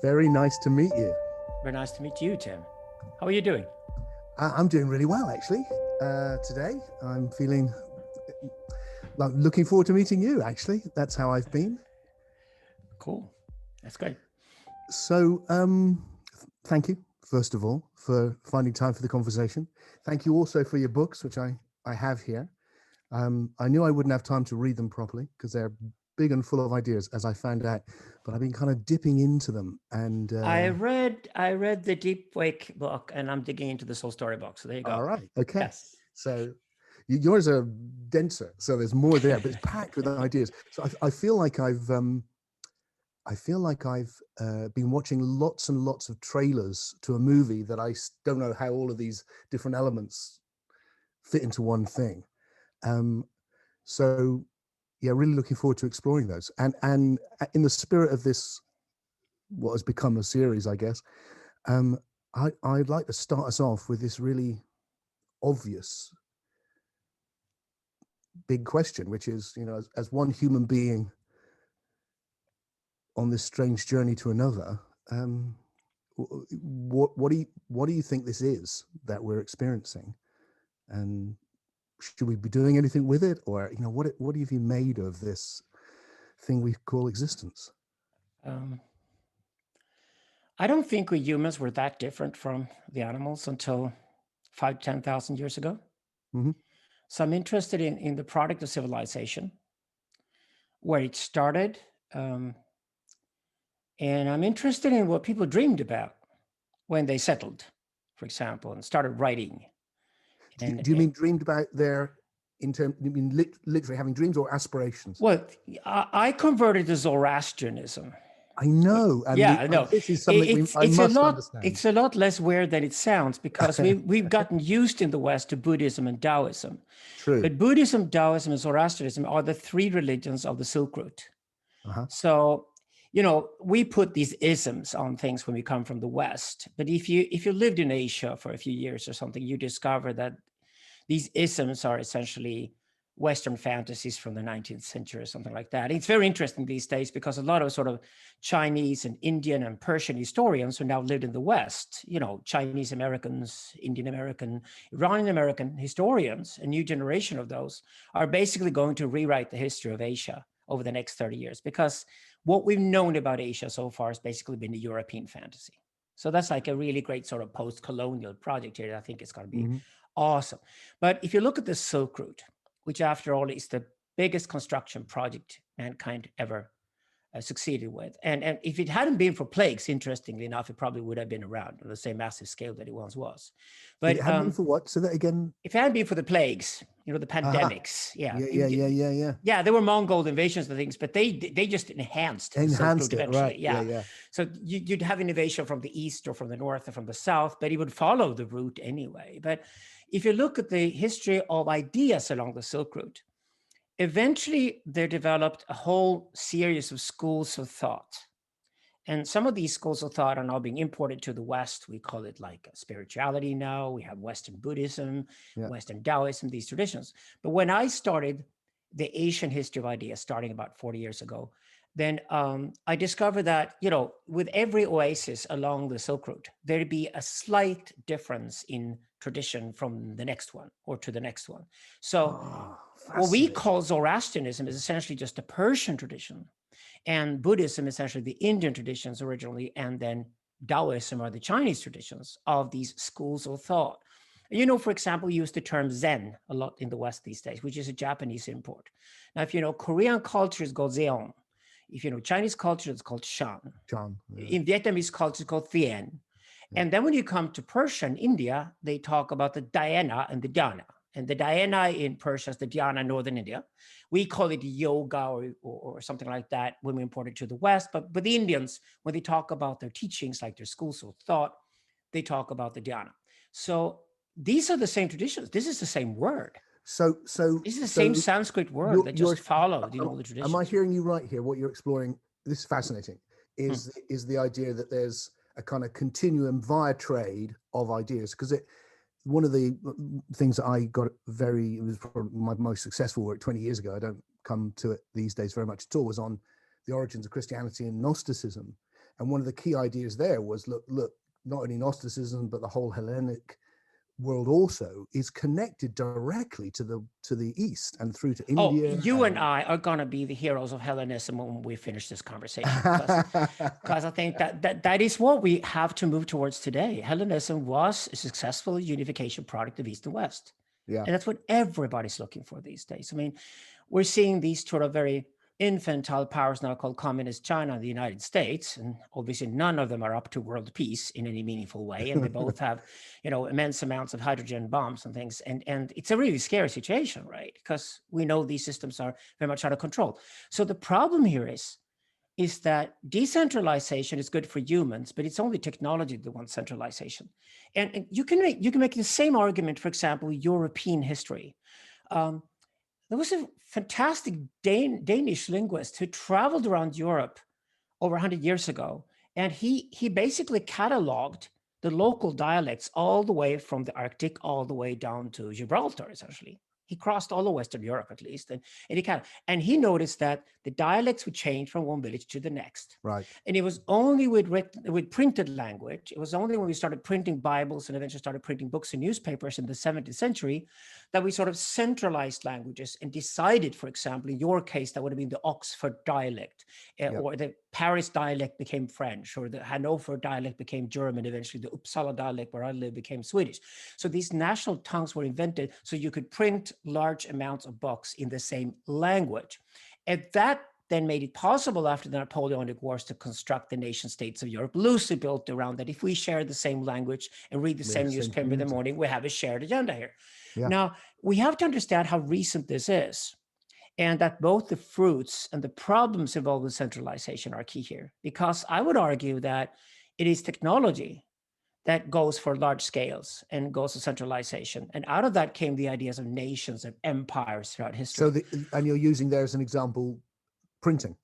Very nice to meet you. Very nice to meet you, Tim. How are you doing? I'm doing really well, actually. Today, I'm feeling like looking forward to meeting you, actually. That's how I've been. Cool. That's great. So, thank you, first of all, for finding time for the conversation. Thank you also for your books, which I have here. I knew I wouldn't have time to read them properly because they're big and full of ideas, as I found out, but I've been kind of dipping into them. And I read the Deep Wake book, and I'm digging into the Soul Story book. So there you go. All right. Okay. Yes. So yours are denser, so there's more there, but it's packed with ideas. So I feel like I've been watching lots and lots of trailers to a movie that I don't know how all of these different elements fit into one thing. So yeah, really looking forward to exploring those. And in the spirit of this, what has become a series, I guess, I'd like to start us off with this really obvious big question, which is, as one human being on this strange journey to another, what do you think this is that we're experiencing, and should we be doing anything with it, or what have you made of this thing we call existence? I don't think we humans were that different from the animals until 5,000 to 10,000 years ago. Mm-hmm. So I'm interested in the product of civilization, where it started, and I'm interested in what people dreamed about when they settled, for example, and started writing. Do you mean dreamed about their, in terms, you mean literally having dreams or aspirations? Well, I converted to Zoroastrianism. I know. And I know. This is something I must understand. It's a lot less weird than it sounds, because we've gotten used in the West to Buddhism and Taoism. True. But Buddhism, Taoism, and Zoroastrianism are the three religions of the Silk Route. Uh-huh. So, we put these isms on things when we come from the West. But if you lived in Asia for a few years or something, you discover that these isms are essentially Western fantasies from the 19th century or something like that. It's very interesting these days because a lot of sort of Chinese and Indian and Persian historians who now live in the West, Chinese Americans, Indian American, Iranian American historians, a new generation of those, are basically going to rewrite the history of Asia over the next 30 years, because what we've known about Asia so far has basically been the European fantasy. So that's like a really great sort of post-colonial project here that I think is going to be awesome. But if you look at the Silk Route, which after all is the biggest construction project mankind ever succeeded with. And if it hadn't been for plagues, interestingly enough, it probably would have been around on the same massive scale that it once was. But it hadn't been for what? So that again? If it hadn't been for the plagues, the pandemics. Yeah. Yeah, there were Mongol invasions and things, but they just enhanced it eventually. Right. Yeah. So you'd have invasion from the east or from the north or from the south, but it would follow the route anyway. But if you look at the history of ideas along the Silk Route, eventually there developed a whole series of schools of thought. And some of these schools of thought are now being imported to the West. We call it like spirituality now. We have Western Buddhism, Western Taoism, these traditions. But when I started the Asian history of ideas, starting about 40 years ago, then I discovered that, with every oasis along the Silk Route, there'd be a slight difference in tradition from the next one or to the next one. So what we call Zoroastrianism is essentially just a Persian tradition. And Buddhism, essentially the Indian traditions originally, and then Taoism are the Chinese traditions of these schools of thought. For example, we use the term Zen a lot in the West these days, which is a Japanese import. Now, if you know, Korean culture is called Zeon. If you know Chinese culture, it's called Shan. In Vietnamese culture, it's called Thien. Yeah. And then when you come to Persia and India, they talk about the dhyana and the dhyana. And the dhyana in Persia is the dhyana in northern India. We call it yoga or something like that when we import it to the West. But the Indians, when they talk about their teachings, like their schools of thought, they talk about the dhyana. So these are the same traditions. This is the same word. So this is the same Sanskrit word that just followed the traditions. Am I hearing you right here? What you're exploring, this is fascinating, is the idea that there's a kind of continuum via trade of ideas, because one of the things that I got it was probably my most successful work 20 years ago, I don't come to it these days very much at all, was on the origins of Christianity and Gnosticism. And one of the key ideas there was, look, not only Gnosticism, but the whole Hellenic world also is connected directly to the East and through to Oh, India. you and I are going to be the heroes of Hellenism when we finish this conversation, because I think that is what we have to move towards today. Hellenism was a successful unification product of East and West. Yeah. And that's what everybody's looking for these days. I mean, we're seeing these sort of very infantile powers now called Communist China and the United States, and obviously none of them are up to world peace in any meaningful way, and they both have, immense amounts of hydrogen bombs and things, and it's a really scary situation, right? Because we know these systems are very much out of control. So the problem here is that decentralization is good for humans, but it's only technology that wants centralization. And you can make the same argument, for example, European history. There was a fantastic Danish linguist who traveled around Europe over 100 years ago, and he basically cataloged the local dialects all the way from the Arctic all the way down to Gibraltar, essentially. He crossed all of Western Europe, at least, and he noticed that the dialects would change from one village to the next. Right. And it was only with printed language. It was only when we started printing Bibles and eventually started printing books and newspapers in the 17th century that we sort of centralized languages and decided, for example, in your case, that would have been the Oxford dialect, or the Paris dialect became French, or the Hanover dialect became German. Eventually, the Uppsala dialect, where I live, became Swedish. So these national tongues were invented so you could print large amounts of books in the same language. And that then made it possible after the Napoleonic Wars to construct the nation states of Europe, loosely built around that. If we share the same language and read the same newspaper in the morning, we have a shared agenda here. Yeah. Now, we have to understand how recent this is, and that both the fruits and the problems involved with centralization are key here, because I would argue that it is technology that goes for large scales and goes to centralization. And out of that came the ideas of nations and empires throughout history. So, and you're using there as an example, printing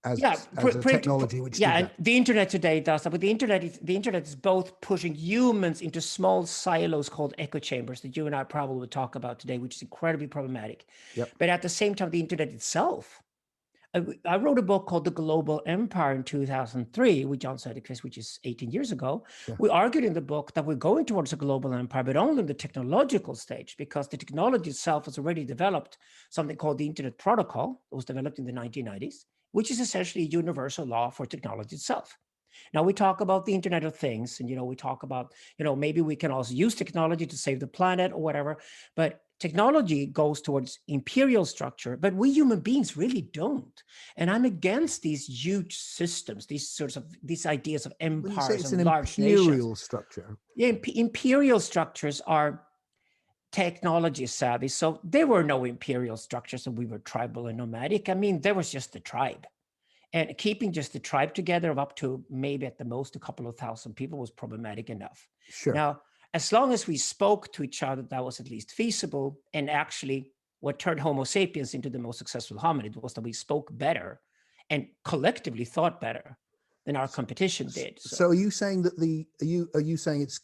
as a technology which and the internet today does that. But the internet is both pushing humans into small silos called echo chambers that you and I probably will talk about today, which is incredibly problematic. Yep. But at the same time, the internet itself, I wrote a book called The Global Empire in 2003 with John Söderqvist, which is 18 years ago. Yeah. We argued in the book that we're going towards a global empire, but only in the technological stage, because the technology itself has already developed something called the Internet Protocol. It was developed in the 1990s, which is essentially a universal law for technology itself. Now we talk about the Internet of Things, and we talk about maybe we can also use technology to save the planet or whatever, but technology goes towards imperial structure, but we human beings really don't. And I'm against these huge systems, these ideas of empires and large nations. Imperial structure. Yeah, imperial structures are technology savvy. So there were no imperial structures, and we were tribal and nomadic. I mean, there was just the tribe. And keeping just the tribe together of up to maybe at the most a couple of thousand people was problematic enough. Sure. Now, as long as we spoke to each other, that was at least feasible. And actually, what turned Homo sapiens into the most successful hominid was that we spoke better and collectively thought better than our competition did. So are you saying that are you saying it's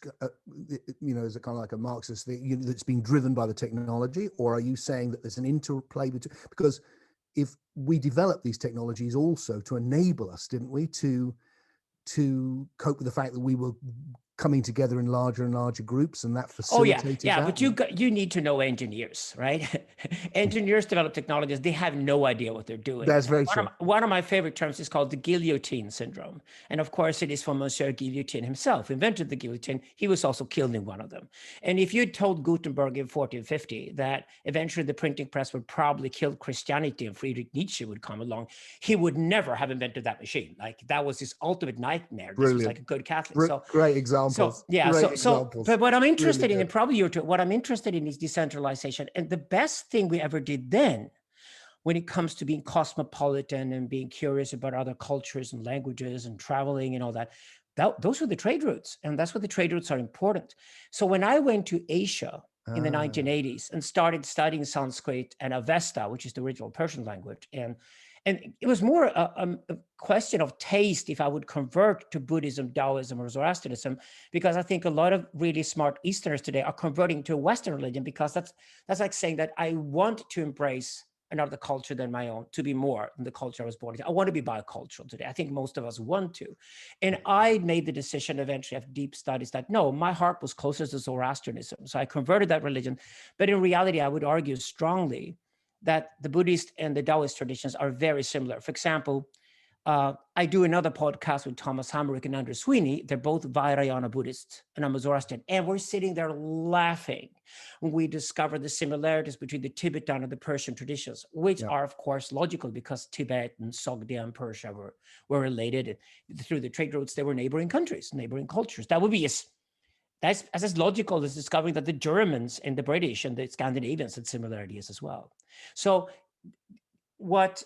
is it kind of like a Marxist thing that's being driven by the technology, or are you saying that there's an interplay between, because if we develop these technologies also to enable us, didn't we, to cope with the fact that we were coming together in larger and larger groups, and that facilitated but you need to know engineers, right? Engineers develop technologies, they have no idea what they're doing. That's very true. One of my favorite terms is called the guillotine syndrome. And of course it is from Monsieur Guillotin himself, invented the guillotine. He was also killed in one of them. And if you'd told Gutenberg in 1450 that eventually the printing press would probably kill Christianity and Friedrich Nietzsche would come along, he would never have invented that machine. Like, that was his ultimate nightmare. This was like a good Catholic. Great example. But what I'm interested in, and probably you're too, what I'm interested in is decentralization. And the best thing we ever did then, when it comes to being cosmopolitan and being curious about other cultures and languages and traveling and all that, those were the trade routes. And that's what the trade routes are important. So when I went to Asia in the 1980s and started studying Sanskrit and Avesta, which is the original Persian language, and it was more a question of taste if I would convert to Buddhism, Taoism, or Zoroastrianism, because I think a lot of really smart Easterners today are converting to a Western religion, because that's like saying that I want to embrace another culture than my own to be more than the culture I was born into. I want to be bicultural today. I think most of us want to. And I made the decision eventually after deep studies that no, my heart was closer to Zoroastrianism. So I converted that religion. But in reality, I would argue strongly that the Buddhist and the Taoist traditions are very similar. For example, I do another podcast with Thomas Hamrick and Andrew Sweeney. They're both Vajrayana Buddhists, and I'm a Zoroastrian. And we're sitting there laughing when we discover the similarities between the Tibetan and the Persian traditions, which are, of course, logical because Tibet and Sogdia and Persia were related. Through the trade routes, they were neighboring countries, neighboring cultures. That would be that's as logical as discovering that the Germans and the British and the Scandinavians had similarities as well. So what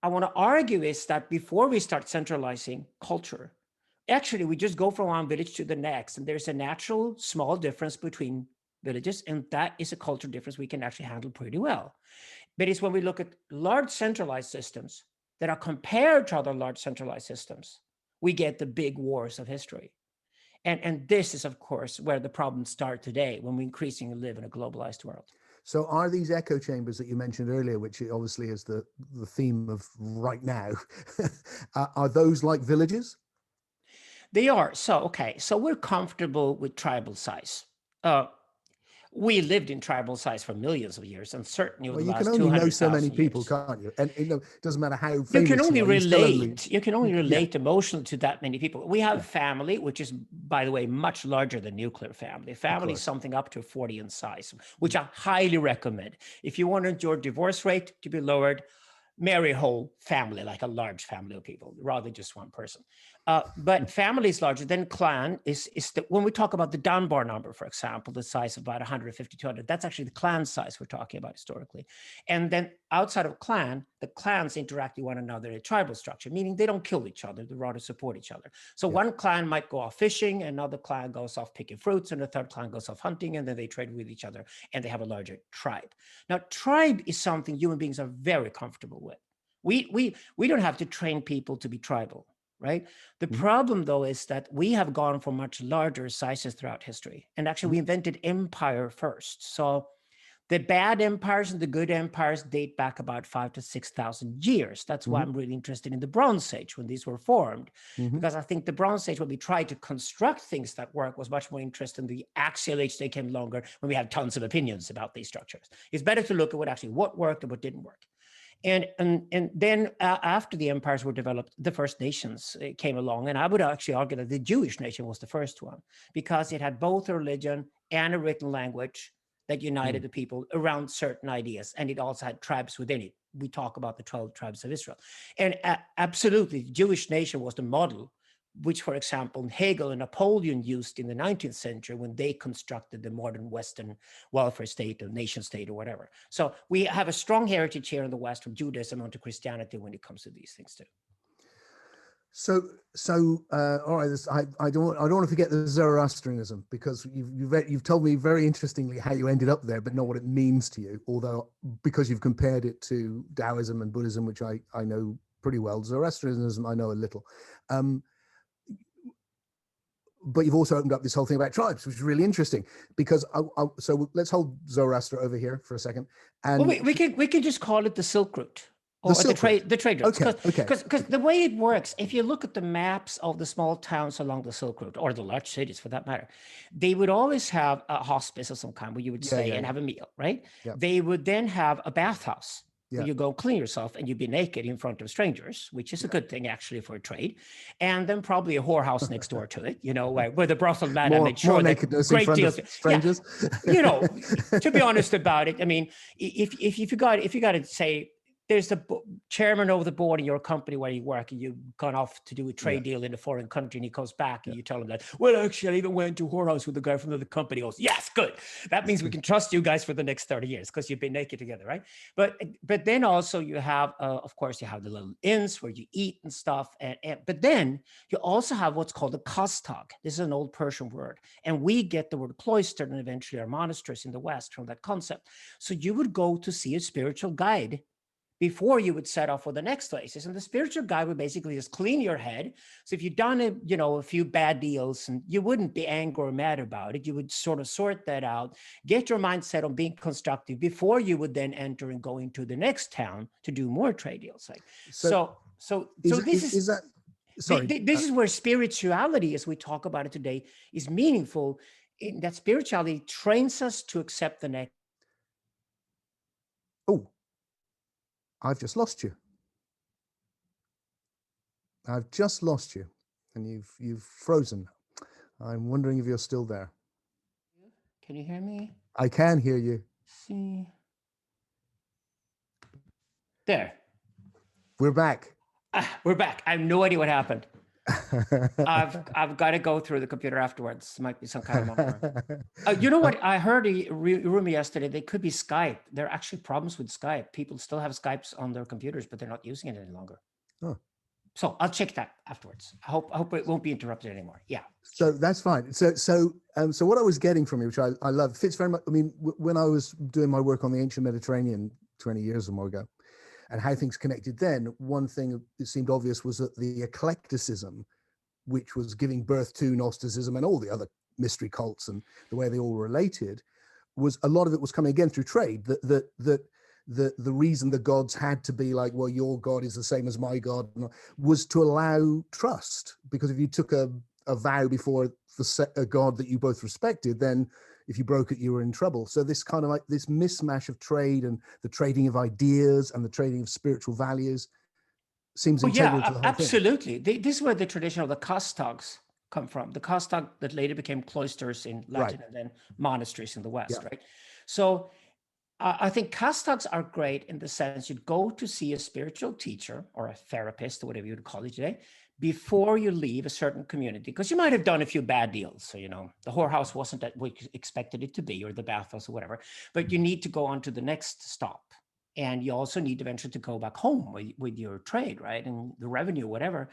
I want to argue is that before we start centralizing culture, actually we just go from one village to the next, and there's a natural small difference between villages, and that is a cultural difference we can actually handle pretty well. But it's when we look at large centralized systems that are compared to other large centralized systems, we get the big wars of history. And this is, of course, where the problems start today when we increasingly live in a globalized world. So are these echo chambers that you mentioned earlier, which obviously is the theme of right now, are those like villages? They are. So we're comfortable with tribal size. We lived in tribal size for millions of years, and certainly over the last 200,000 years. You can only know so many people, can't you? And it doesn't matter how famous you can only relate. You can only Yeah. relate emotionally to that many people. We have family, which is, by the way, much larger than nuclear family. Family is something up to 40 in size, which I highly recommend. If you want your divorce rate to be lowered, marry a whole family, like a large family of people, rather than just one person. But family is larger. Then clan is when we talk about the Dunbar number, for example, the size of about 150, 200, that's actually the clan size we're talking about historically. And then outside of clan, the clans interact with one another in a tribal structure, meaning they don't kill each other, they rather support each other. So one clan might go off fishing, another clan goes off picking fruits, and a third clan goes off hunting, and then they trade with each other, and they have a larger tribe. Now, tribe is something human beings are very comfortable with. We don't have to train people to be tribal, right? The problem, though, is that we have gone for much larger sizes throughout history. And actually, we invented empire first. So the bad empires and the good empires date back about 5,000 to 6,000 years. That's why I'm really interested in the Bronze Age when these were formed, because I think the Bronze Age, when we tried to construct things that work, was much more interesting than the Axial Age that came longer when we had tons of opinions about these structures. It's better to look at what worked and what didn't work. And then after the empires were developed, the first nations came along. And I would actually argue that the Jewish nation was the first one, because it had both a religion and a written language that united the people around certain ideas. And it also had tribes within it. We talk about the 12 tribes of Israel. And absolutely, the Jewish nation was the model, which, for example, Hegel and Napoleon used in the 19th century when they constructed the modern Western welfare state or nation state or whatever. So we have a strong heritage here in the West from Judaism onto Christianity when it comes to these things too. So all right. I don't want to forget the Zoroastrianism, because you've told me very interestingly how you ended up there, but not what it means to you. Although, because you've compared it to Taoism and Buddhism, which I know pretty well, Zoroastrianism I know a little. But you've also opened up this whole thing about tribes, which is really interesting, because so let's hold Zoroaster over here for a second. And well, we can just call it the Silk Route. Or the trade routes. Because the way it works, if you look at the maps of the small towns along the Silk Route, or the large cities for that matter, they would always have a hospice of some kind where you would stay and have a meal, right? Yeah. They would then have a bathhouse where you go clean yourself and you'd be naked in front of strangers, which is a good thing actually for a trade. And then probably a whorehouse next door to it, where the brothel man made sure that great deals. Strangers. To be honest about it, I mean, if you got to say, there's the chairman of the board in your company where you work, and you've gone off to do a trade deal in a foreign country, and he comes back and you tell him that, well, actually, I even went to whorehouse with the guy from the company. He goes, yes, good. That means we can trust you guys for the next 30 years because you've been naked together, right? But then also you have, of course, you have the little inns where you eat and stuff. But then you also have what's called a kastag. This is an old Persian word. And we get the word cloister and eventually our monasteries in the West from that concept. So you would go to see a spiritual guide before you would set off for the next places. And the spiritual guide would basically just clean your head. So if you've done a few bad deals, and you wouldn't be angry or mad about it, you would sort of sort that out, get your mindset on being constructive before you would then enter and go into the next town to do more trade deals. Like so is that sorry? This is where spirituality, as we talk about it today, is meaningful. In that spirituality trains us to accept the next. Oh, I've just lost you. I've just lost you, and you've frozen. I'm wondering if you're still there. Can you hear me? I can hear you. See. There. We're back. We're back. I have no idea what happened. I've got to go through the computer afterwards. Might be some kind of malware. You know what? I heard a rumor yesterday. They could be Skype. There are actually problems with Skype. People still have Skypes on their computers, but they're not using it any longer. Oh. So I'll check that afterwards. I hope it won't be interrupted anymore. Yeah. So that's fine. So what I was getting from you, which I love, fits very much. I mean, when I was doing my work on the ancient Mediterranean 20 years or more ago, and how things connected then, one thing that seemed obvious was that the eclecticism, which was giving birth to Gnosticism and all the other mystery cults and the way they all related, was a lot of it was coming again through trade. The reason the gods had to be like, well, your God is the same as my God, was to allow trust. Because if you took a vow before a God that you both respected, then if you broke it, you were in trouble. So this kind of like this mismatch of trade and the trading of ideas and the trading of spiritual values seems integral to the whole absolutely. Thing. This is where the tradition of the Kastags come from. The Kastag that later became cloisters in Latin and then monasteries in the West, right? So I think Kastags are great in the sense you'd go to see a spiritual teacher or a therapist or whatever you would call it today before you leave a certain community, because you might have done a few bad deals. So, the whorehouse wasn't that we expected it to be, or the bathhouse or whatever, but you need to go on to the next stop. And you also need eventually to go back home with your trade, right? And the revenue, whatever.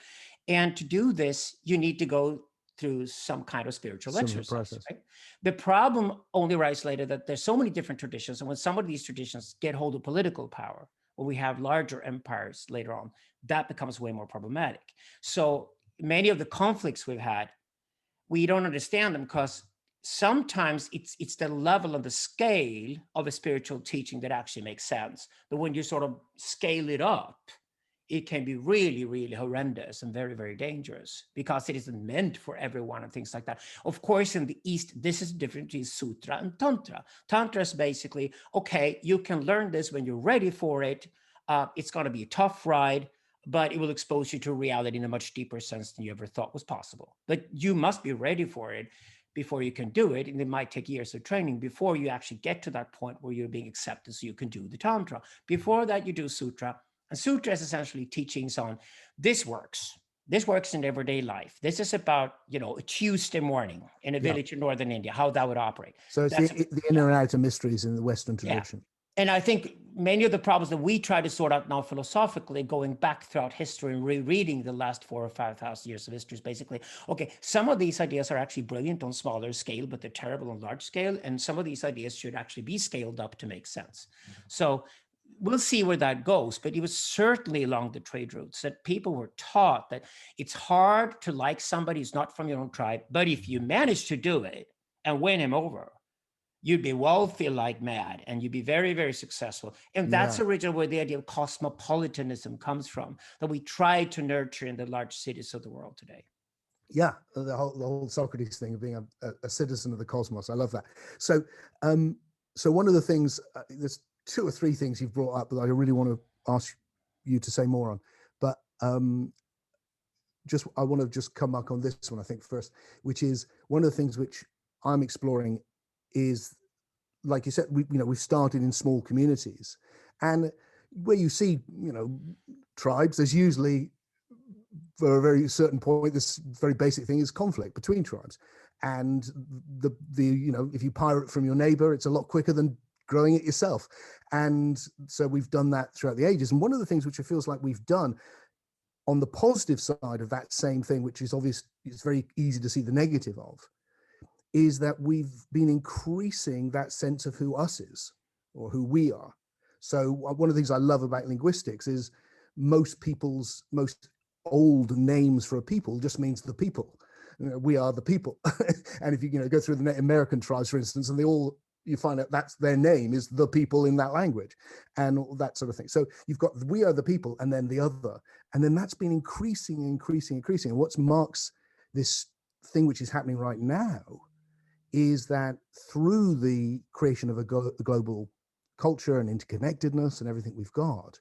And to do this, you need to go through some kind of spiritual exercise. Right? The problem only arises later that there's so many different traditions. And when some of these traditions get hold of political power, or we have larger empires later on, that becomes way more problematic. So many of the conflicts we've had, we don't understand them because sometimes it's the level and the scale of a spiritual teaching that actually makes sense. But when you sort of scale it up, it can be really, really horrendous and very, very dangerous because it isn't meant for everyone and things like that. Of course, in the East, this is different between Sutra and Tantra. Tantra is basically, okay, you can learn this when you're ready for it. It's going to be a tough ride, but it will expose you to reality in a much deeper sense than you ever thought was possible. But you must be ready for it before you can do it. And it might take years of training before you actually get to that point where you're being accepted so you can do the Tantra. Before that, you do Sutra. And Sutra is essentially teachings on this works. This works in everyday life. This is about, a Tuesday morning in a village in northern India, how that would operate. So it's the inner and outer mysteries in the Western tradition. And I think many of the problems that we try to sort out now philosophically, going back throughout history and rereading the last 4,000 or 5,000 years of history, is basically, okay, some of these ideas are actually brilliant on smaller scale, but they're terrible on large scale. And some of these ideas should actually be scaled up to make sense. So we'll see where that goes. But it was certainly along the trade routes that people were taught that it's hard to like somebody who's not from your own tribe. But if you manage to do it and win him over, you'd be wealthy like mad, and you'd be very, very successful. And that's originally where the idea of cosmopolitanism comes from, that we try to nurture in the large cities of the world today. Yeah, the whole Socrates thing of being a citizen of the cosmos. I love that. So, so one of the things, there's 2 or 3 things you've brought up that I really want to ask you to say more on. But I want to just come back on this one, I think, first, which is one of the things which I'm exploring is, like you said, we've started in small communities, and where you see, tribes, there's usually, for a very certain point, this very basic thing is conflict between tribes. And the if you pirate from your neighbor, it's a lot quicker than growing it yourself. And so we've done that throughout the ages. And one of the things which it feels like we've done on the positive side of that same thing, which is obvious, it's very easy to see the negative of, is that we've been increasing that sense of who us is, or who we are. So one of the things I love about linguistics is most old names for a people just means the people. We are the people. And if you go through the American tribes, for instance, and you find out that's their name is the people in that language and all that sort of thing. So you've got we are the people and then the other. And then that's been increasing. And what marks this thing which is happening right now is that through the creation of a global culture and interconnectedness and everything we've got,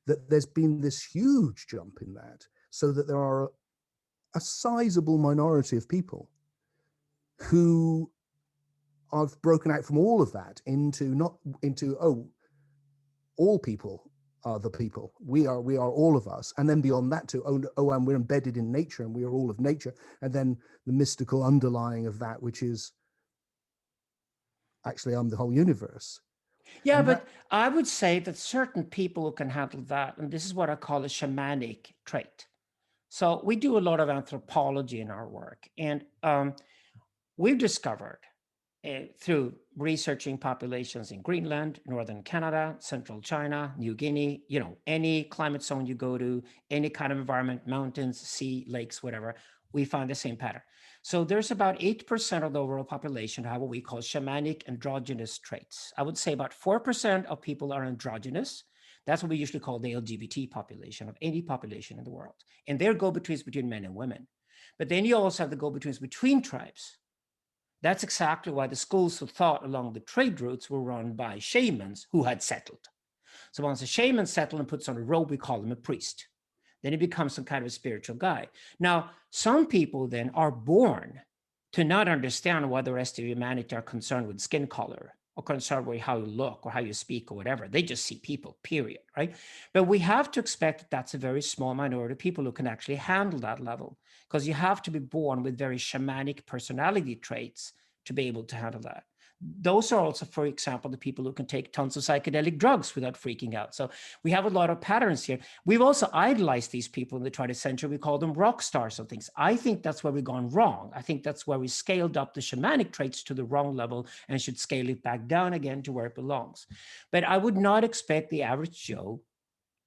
that there's been this huge jump in that, so that there are a sizable minority of people who I've broken out from all of that into all people are the people. We are all of us. And then beyond that to, and we're embedded in nature and we are all of nature. And then the mystical underlying of that, which is actually I'm the whole universe. Yeah, but I would say that certain people who can handle that, and this is what I call a shamanic trait. So we do a lot of anthropology in our work, and we've discovered through researching populations in Greenland, northern Canada, central China, New Guinea, any climate zone you go to, any kind of environment, mountains, sea, lakes, whatever, we find the same pattern. So there's about 8% of the overall population who have what we call shamanic androgynous traits. I would say about 4% of people are androgynous. That's what we usually call the LGBT population of any population in the world. And they're go-betweens between men and women. But then you also have the go-betweens between tribes. That's exactly why the schools of thought along the trade routes were run by shamans who had settled. So once a shaman settles and puts on a robe, we call him a priest. Then he becomes some kind of a spiritual guy. Now, some people then are born to not understand why the rest of humanity are concerned with skin color or concerned with how you look or how you speak or whatever. They just see people, period, right? But we have to expect that that's a very small minority of people who can actually handle that level, because you have to be born with very shamanic personality traits to be able to handle that. Those are also, for example, the people who can take tons of psychedelic drugs without freaking out. So we have a lot of patterns here. We've also idolized these people in the 20th century. We call them rock stars and things. I think that's where we've gone wrong. I think that's where we scaled up the shamanic traits to the wrong level and should scale it back down again to where it belongs. But I would not expect the average Joe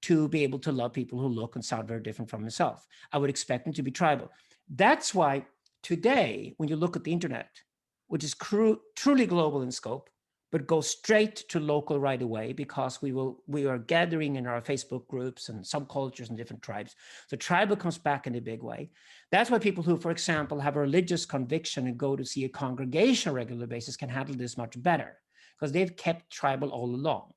to be able to love people who look and sound very different from himself. I would expect them to be tribal. That's why today, when you look at the internet, which is truly global in scope, but goes straight to local right away, because we are gathering in our Facebook groups and subcultures and different tribes. So tribal comes back in a big way. That's why people who, for example, have a religious conviction and go to see a congregation on a regular basis can handle this much better, because they've kept tribal all along.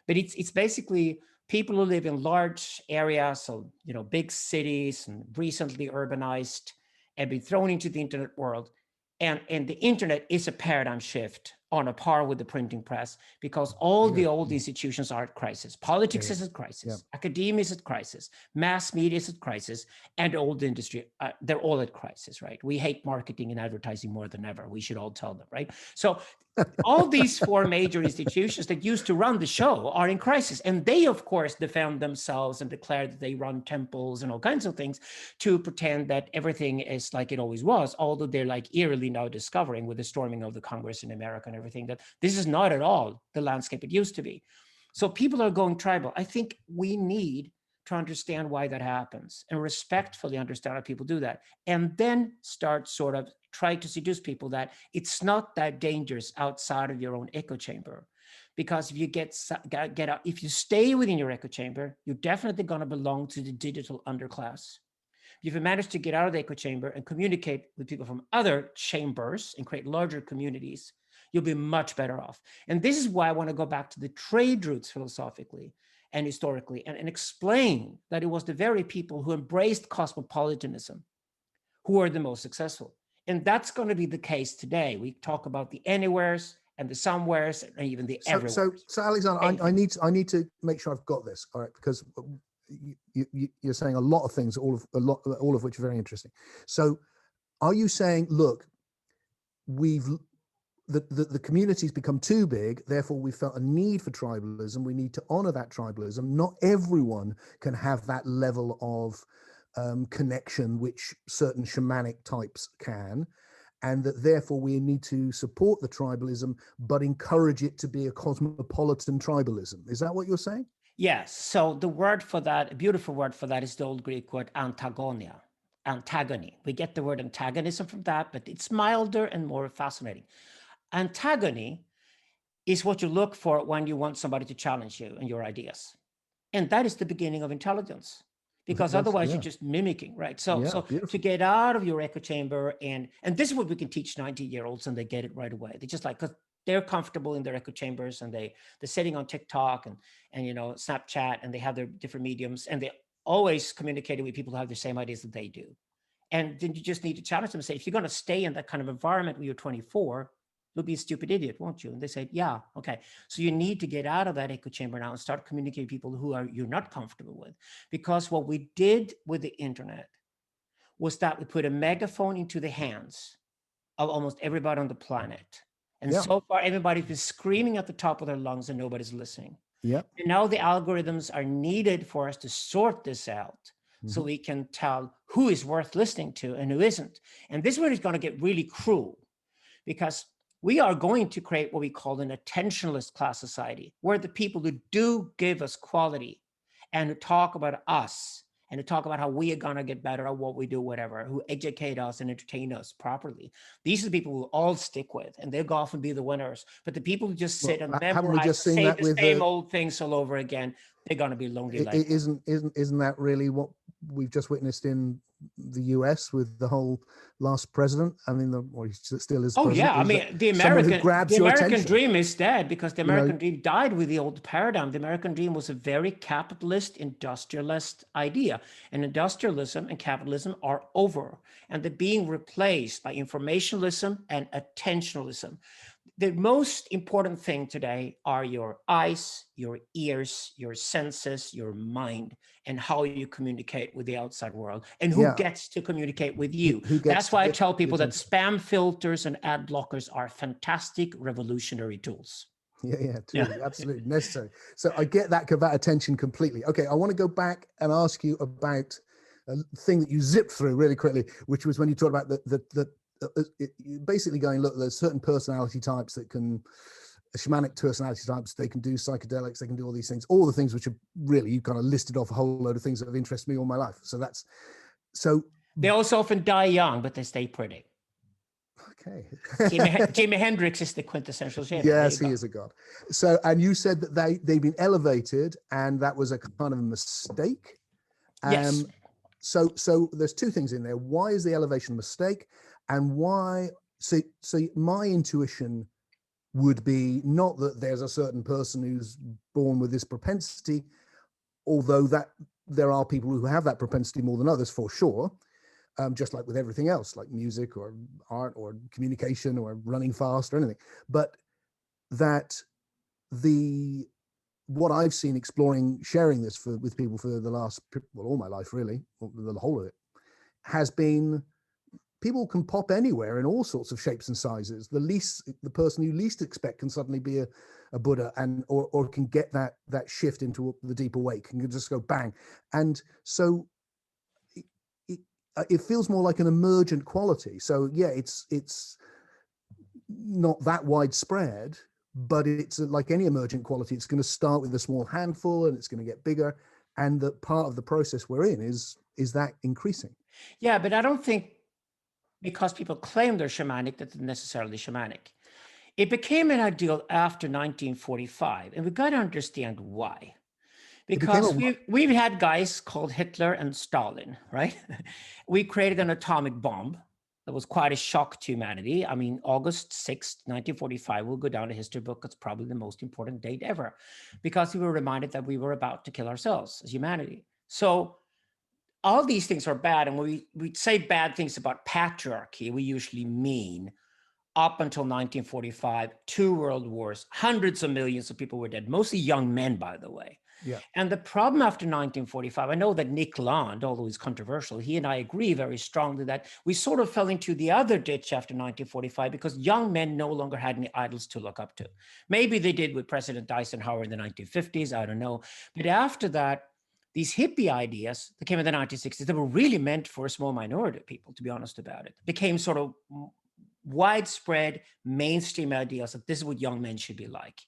But it's basically people who live in large areas, so big cities and recently urbanized and been thrown into the internet world. And the internet is a paradigm shift on a par with the printing press, because all the old institutions are at crisis. Politics is at crisis. Academia is at crisis. Mass media is at crisis. And the old industry, they're all at crisis, right? We hate marketing and advertising more than ever. We should all tell them, right? So all these four major institutions that used to run the show are in crisis. And they, of course, defend themselves and declare that they run temples and all kinds of things to pretend that everything is like it always was, although they're like eerily now discovering with the storming of the Congress in America and everything that this is not at all the landscape it used to be. So people are going tribal. I think we need to understand why that happens and respectfully understand how people do that, and then start sort of try to seduce people that it's not that dangerous outside of your own echo chamber. Because if you get out, if you stay within your echo chamber, you're definitely going to belong to the digital underclass. If you manage to get out of the echo chamber and communicate with people from other chambers and create larger communities, you'll be much better off. And this is why I want to go back to the trade routes philosophically and historically, and explain that it was the very people who embraced cosmopolitanism who are the most successful. And that's going to be the case today. We talk about the anywheres and the somewheres and even the everywheres. So Alexander, I need to make sure I've got this, all right, because you're saying a lot of things, all of which are very interesting. So are you saying, look, the community's become too big, therefore we felt a need for tribalism. We need to honor that tribalism. Not everyone can have that level of connection which certain shamanic types can. and that therefore we need to support the tribalism, but encourage it to be a cosmopolitan tribalism. Is that what you're saying? Yes. So the word for that, a beautiful word for that, is the old Greek word antagonia, antagony. We get the word antagonism from that, but it's milder and more fascinating. Antagony is what you look for when you want somebody to challenge you and your ideas. And that is the beginning of intelligence, because otherwise you're just mimicking, right? So to get out of your echo chamber, and this is what we can teach 90-year-olds, and they get it right away. They just like, because they're comfortable in their echo chambers, and they're sitting on TikTok and Snapchat, and they have their different mediums, and they always communicating with people who have the same ideas that they do. And then you just need to challenge them and say, if you're going to stay in that kind of environment when you're 24, you'll be a stupid idiot, won't you? And they say, yeah, okay. So you need to get out of that echo chamber now and start communicating with people who you're not comfortable with. Because what we did with the internet was that we put a megaphone into the hands of almost everybody on the planet. And so far, everybody's been screaming at the top of their lungs and nobody's listening. Yeah. And now the algorithms are needed for us to sort this out, so we can tell who is worth listening to and who isn't. And this one is going to get really cruel, because we are going to create what we call an attentionalist class society, where the people who do give us quality and who talk about us and who talk about how we are going to get better at what we do, whatever, who educate us and entertain us properly, these are the people we'll all stick with, and they'll go off and be the winners. But the people who just sit and memorize, say the same old things all over again, they're going to be lonely. Isn't that really what we've just witnessed in the US with the whole last president? I mean, he still is. Oh yeah, I mean, the American dream is dead, because the American dream died with the old paradigm. The American dream was a very capitalist, industrialist idea, and industrialism and capitalism are over, and they're being replaced by informationalism and attentionalism. The most important thing today are your eyes, your ears, your senses, your mind, and how you communicate with the outside world, and who gets to communicate with you. That's why I tell people that spam filters and ad blockers are fantastic revolutionary tools. Absolutely necessary. So I get that attention completely. Okay, I want to go back and ask you about a thing that you zipped through really quickly, which was when you talked about the basically going, look, there's certain personality types that can, shamanic personality types, they can do psychedelics, they can do all these things, all the things which are really, you kind of listed off a whole load of things that have interested me all my life. So they also often die young, but they stay pretty. Okay. Jimi Hendrix is the quintessential shaman. Yes, he is a god. So, and you said that they've been elevated, and that was a kind of a mistake. Yes. So there's two things in there. Why is the elevation a mistake? And why? So my intuition would be not that there's a certain person who's born with this propensity, although that there are people who have that propensity more than others, for sure. Just like with everything else, like music or art or communication or running fast or anything. But that what I've seen exploring, sharing this with people for the last, all my life really, or the whole of it, has been people can pop anywhere in all sorts of shapes and sizes. The person you least expect can suddenly be a Buddha, or can get that shift into the deep awake and can just go bang. And so it feels more like an emergent quality. So yeah, it's not that widespread, but it's like any emergent quality. It's going to start with a small handful and it's going to get bigger. And the part of the process we're in is that increasing. Yeah, but I don't think because people claim they're shamanic that they're necessarily shamanic. It became an ideal after 1945, and we've got to understand why. Because we've had guys called Hitler and Stalin, right? We created an atomic bomb that was quite a shock to humanity. I mean, August 6th, 1945 will go down in history book. It's probably the most important date ever, because we were reminded that we were about to kill ourselves as humanity. So all these things are bad. And when we say bad things about patriarchy, we usually mean up until 1945, 2 world wars, hundreds of millions of people were dead, mostly young men, by the way. Yeah. And the problem after 1945, I know that Nick Land, although he's controversial, he and I agree very strongly that we sort of fell into the other ditch after 1945 because young men no longer had any idols to look up to. Maybe they did with President Eisenhower in the 1950s, I don't know. But after that, these hippie ideas that came in the 1960s, that were really meant for a small minority of people, to be honest about it, became sort of widespread mainstream ideas that this is what young men should be like.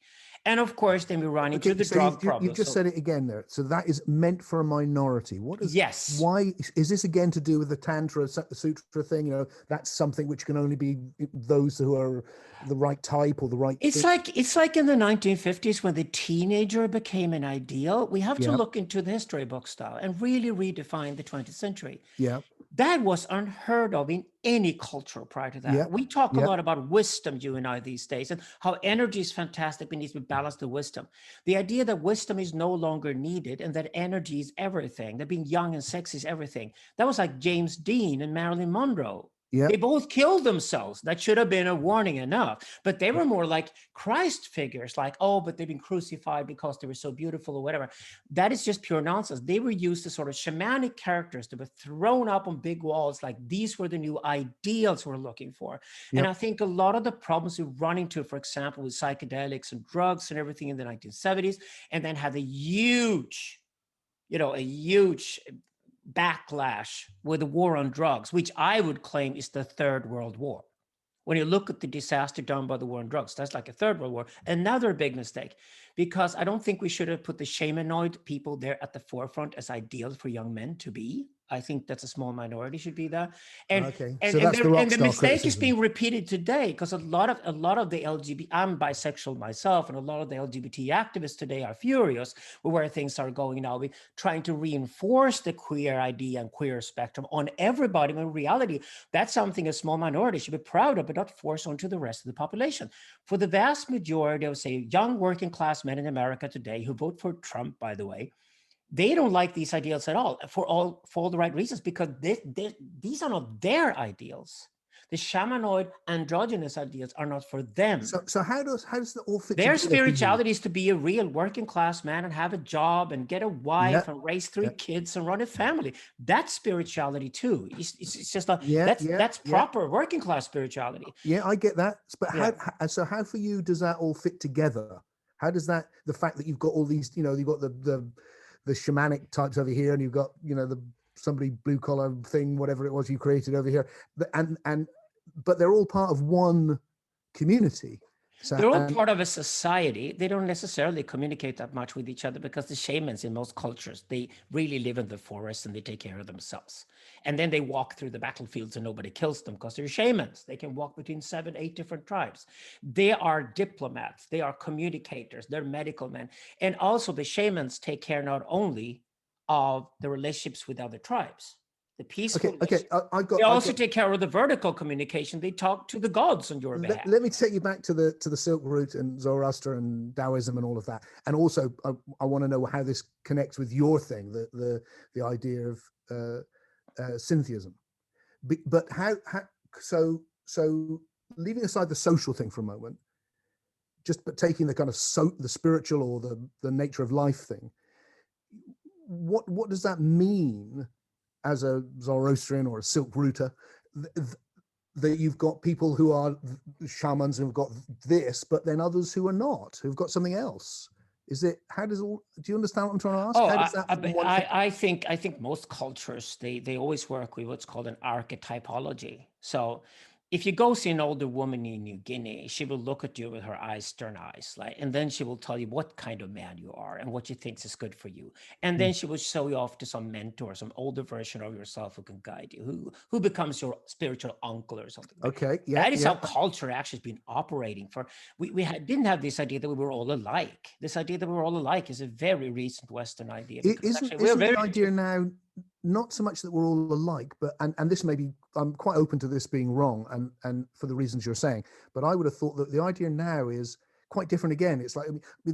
And of course, then we run into the so drug you've problem. just said it again there. So that is meant for a minority. What is? Yes. Why is this again to do with the Tantra Sutra thing? You know, that's something which can only be those who are the right type or the right. It's like in the 1950s when the teenager became an ideal. We have to look into the history books now and really redefine the 20th century. Yeah. That was unheard of in any culture prior to that. Yeah. We talk a lot about wisdom, you and I, these days, and how energy is fantastic. We need to balance the wisdom. The idea that wisdom is no longer needed and that energy is everything, that being young and sexy is everything. That was like James Dean and Marilyn Monroe. Yeah. They both killed themselves. That should have been a warning enough. But they were more like Christ figures, like, oh, but they've been crucified because they were so beautiful or whatever. That is just pure nonsense. They were used as sort of shamanic characters that were thrown up on big walls, like these were the new ideals we're looking for. And I think a lot of the problems we run into, for example, with psychedelics and drugs and everything in the 1970s, and then had a huge backlash with the war on drugs, which I would claim is the Third World War. When you look at the disaster done by the war on drugs, that's like a Third World War. Another big mistake, because I don't think we should have put the shamanoid people there at the forefront as ideals for young men to be. I think that's a small minority should be there. And, the mistake is being repeated today because a lot of the LGBT, I'm bisexual myself, and a lot of the LGBT activists today are furious with where things are going now. We're trying to reinforce the queer idea and queer spectrum on everybody, when in reality, that's something a small minority should be proud of, but not force onto the rest of the population. For the vast majority of, say, young working class men in America today who vote for Trump, by the way, they don't like these ideals at all for all the right reasons, because these are not their ideals. The shamanoid androgynous ideals are not for them. So how does that all fit their together? Spirituality is to be a real working class man and have a job and get a wife and raise 3 kids and run a family. That's spirituality too. It's just not, that's proper working class spirituality. Yeah, I get that. But how for you does that all fit together? How does that, the fact that you've got all these, you know, you've got the shamanic types over here, and you've got, you know, somebody blue collar thing, whatever it was you created over here, but they're all part of one community. So they're all part of a society. They don't necessarily communicate that much with each other, because the shamans in most cultures, they really live in the forest and they take care of themselves. And then they walk through the battlefields and nobody kills them because they're shamans. They can walk between 7, 8 different tribes. They are diplomats. They are communicators. They're medical men. And also the shamans take care not only of the relationships with other tribes, the peaceful. They also take care of the vertical communication. They talk to the gods on your behalf. Let me take you back to the Silk Route and Zoroaster and Taoism and all of that. And also, I want to know how this connects with your thing, the idea of syntheism. But so leaving aside the social thing for a moment, but taking the kind of the spiritual or the nature of life thing, what does that mean as a Zoroastrian or a Silk Router, that you've got people who are shamans who've got this, but then others who are not, who've got something else? Do you understand what I'm trying to ask? I think most cultures, they always work with what's called an archetypology. So if you go see an older woman in New Guinea, she will look at you with her stern eyes, and then she will tell you what kind of man you are and what she thinks is good for you. And then she will show you off to some mentor, some older version of yourself who can guide you, who becomes your spiritual uncle or something. Okay, that is how culture actually has been operating. Didn't have this idea that we were all alike. This idea that we're all alike is a very recent Western idea. Isn't the idea now not so much that we're all alike, but and this may be, I'm quite open to this being wrong, and for the reasons you're saying, but I would have thought that the idea now is quite different again. It's like,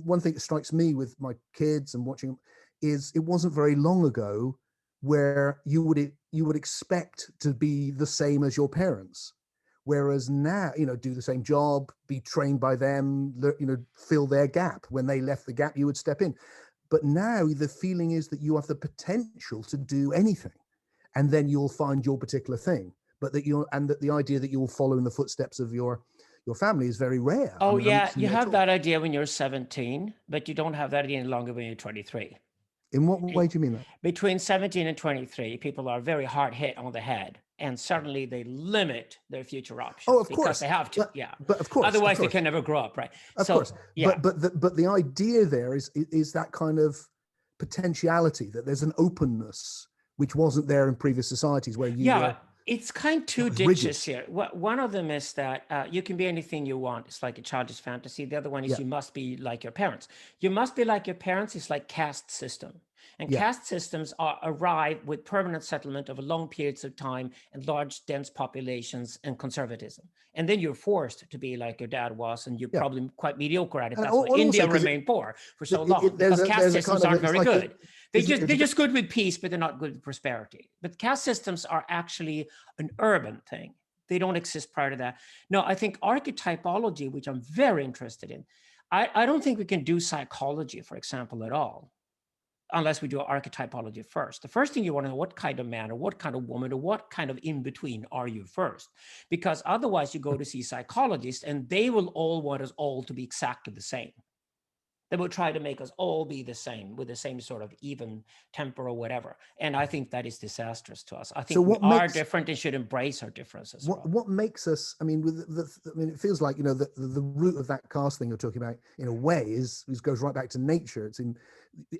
one thing that strikes me with my kids and watching them is it wasn't very long ago where you would expect to be the same as your parents, whereas now, do the same job, be trained by them, fill their gap. When they left the gap, you would step in. But now the feeling is that you have the potential to do anything, and then you'll find your particular thing. But that the idea that you'll follow in the footsteps of your family is very rare. Oh, you have that idea when you're 17, but you don't have that idea any longer when you're 23. In what way do you mean that? Between 17 and 23, people are very hard hit on the head and suddenly they limit their future options Oh, of because course they have to. but of course, Otherwise, of course. they can never grow up, right? Of So, course, yeah. but the idea there is that kind of potentiality, that there's an openness which wasn't there in previous societies where you were. It's kind of two was rigid. ditches here. One of them is that you can be anything you want. It's like a childish fantasy. The other one is Yeah. you must be like your parents. You must be like your parents is like caste system. And Yeah. caste systems arrive with permanent settlement over long periods of time and large, dense populations and conservatism. And then you're forced to be like your dad was, and you're Yeah. probably quite mediocre at it. And That's why also, India 'cause remained poor for so long, there's because a- caste there's a systems kind of- aren't very it's like good. They're it's just good with peace, but they're not good with prosperity. But caste systems are actually an urban thing. They don't exist prior to that. No, I think archetypology, which I'm very interested in, I don't think we can do psychology, for example, at all, unless we do archetypology first. The first thing you want to know, what kind of man or what kind of woman or what kind of in-between are you first? Because otherwise you go to see psychologists and they will all want us all to be exactly the same. They will try to make us all be the same, with the same sort of even temper or whatever. And I think that is disastrous to us. I think we are different and should embrace our differences. What makes us, I mean, it feels like, the root of that caste thing you're talking about, in a way, goes right back to nature. It's in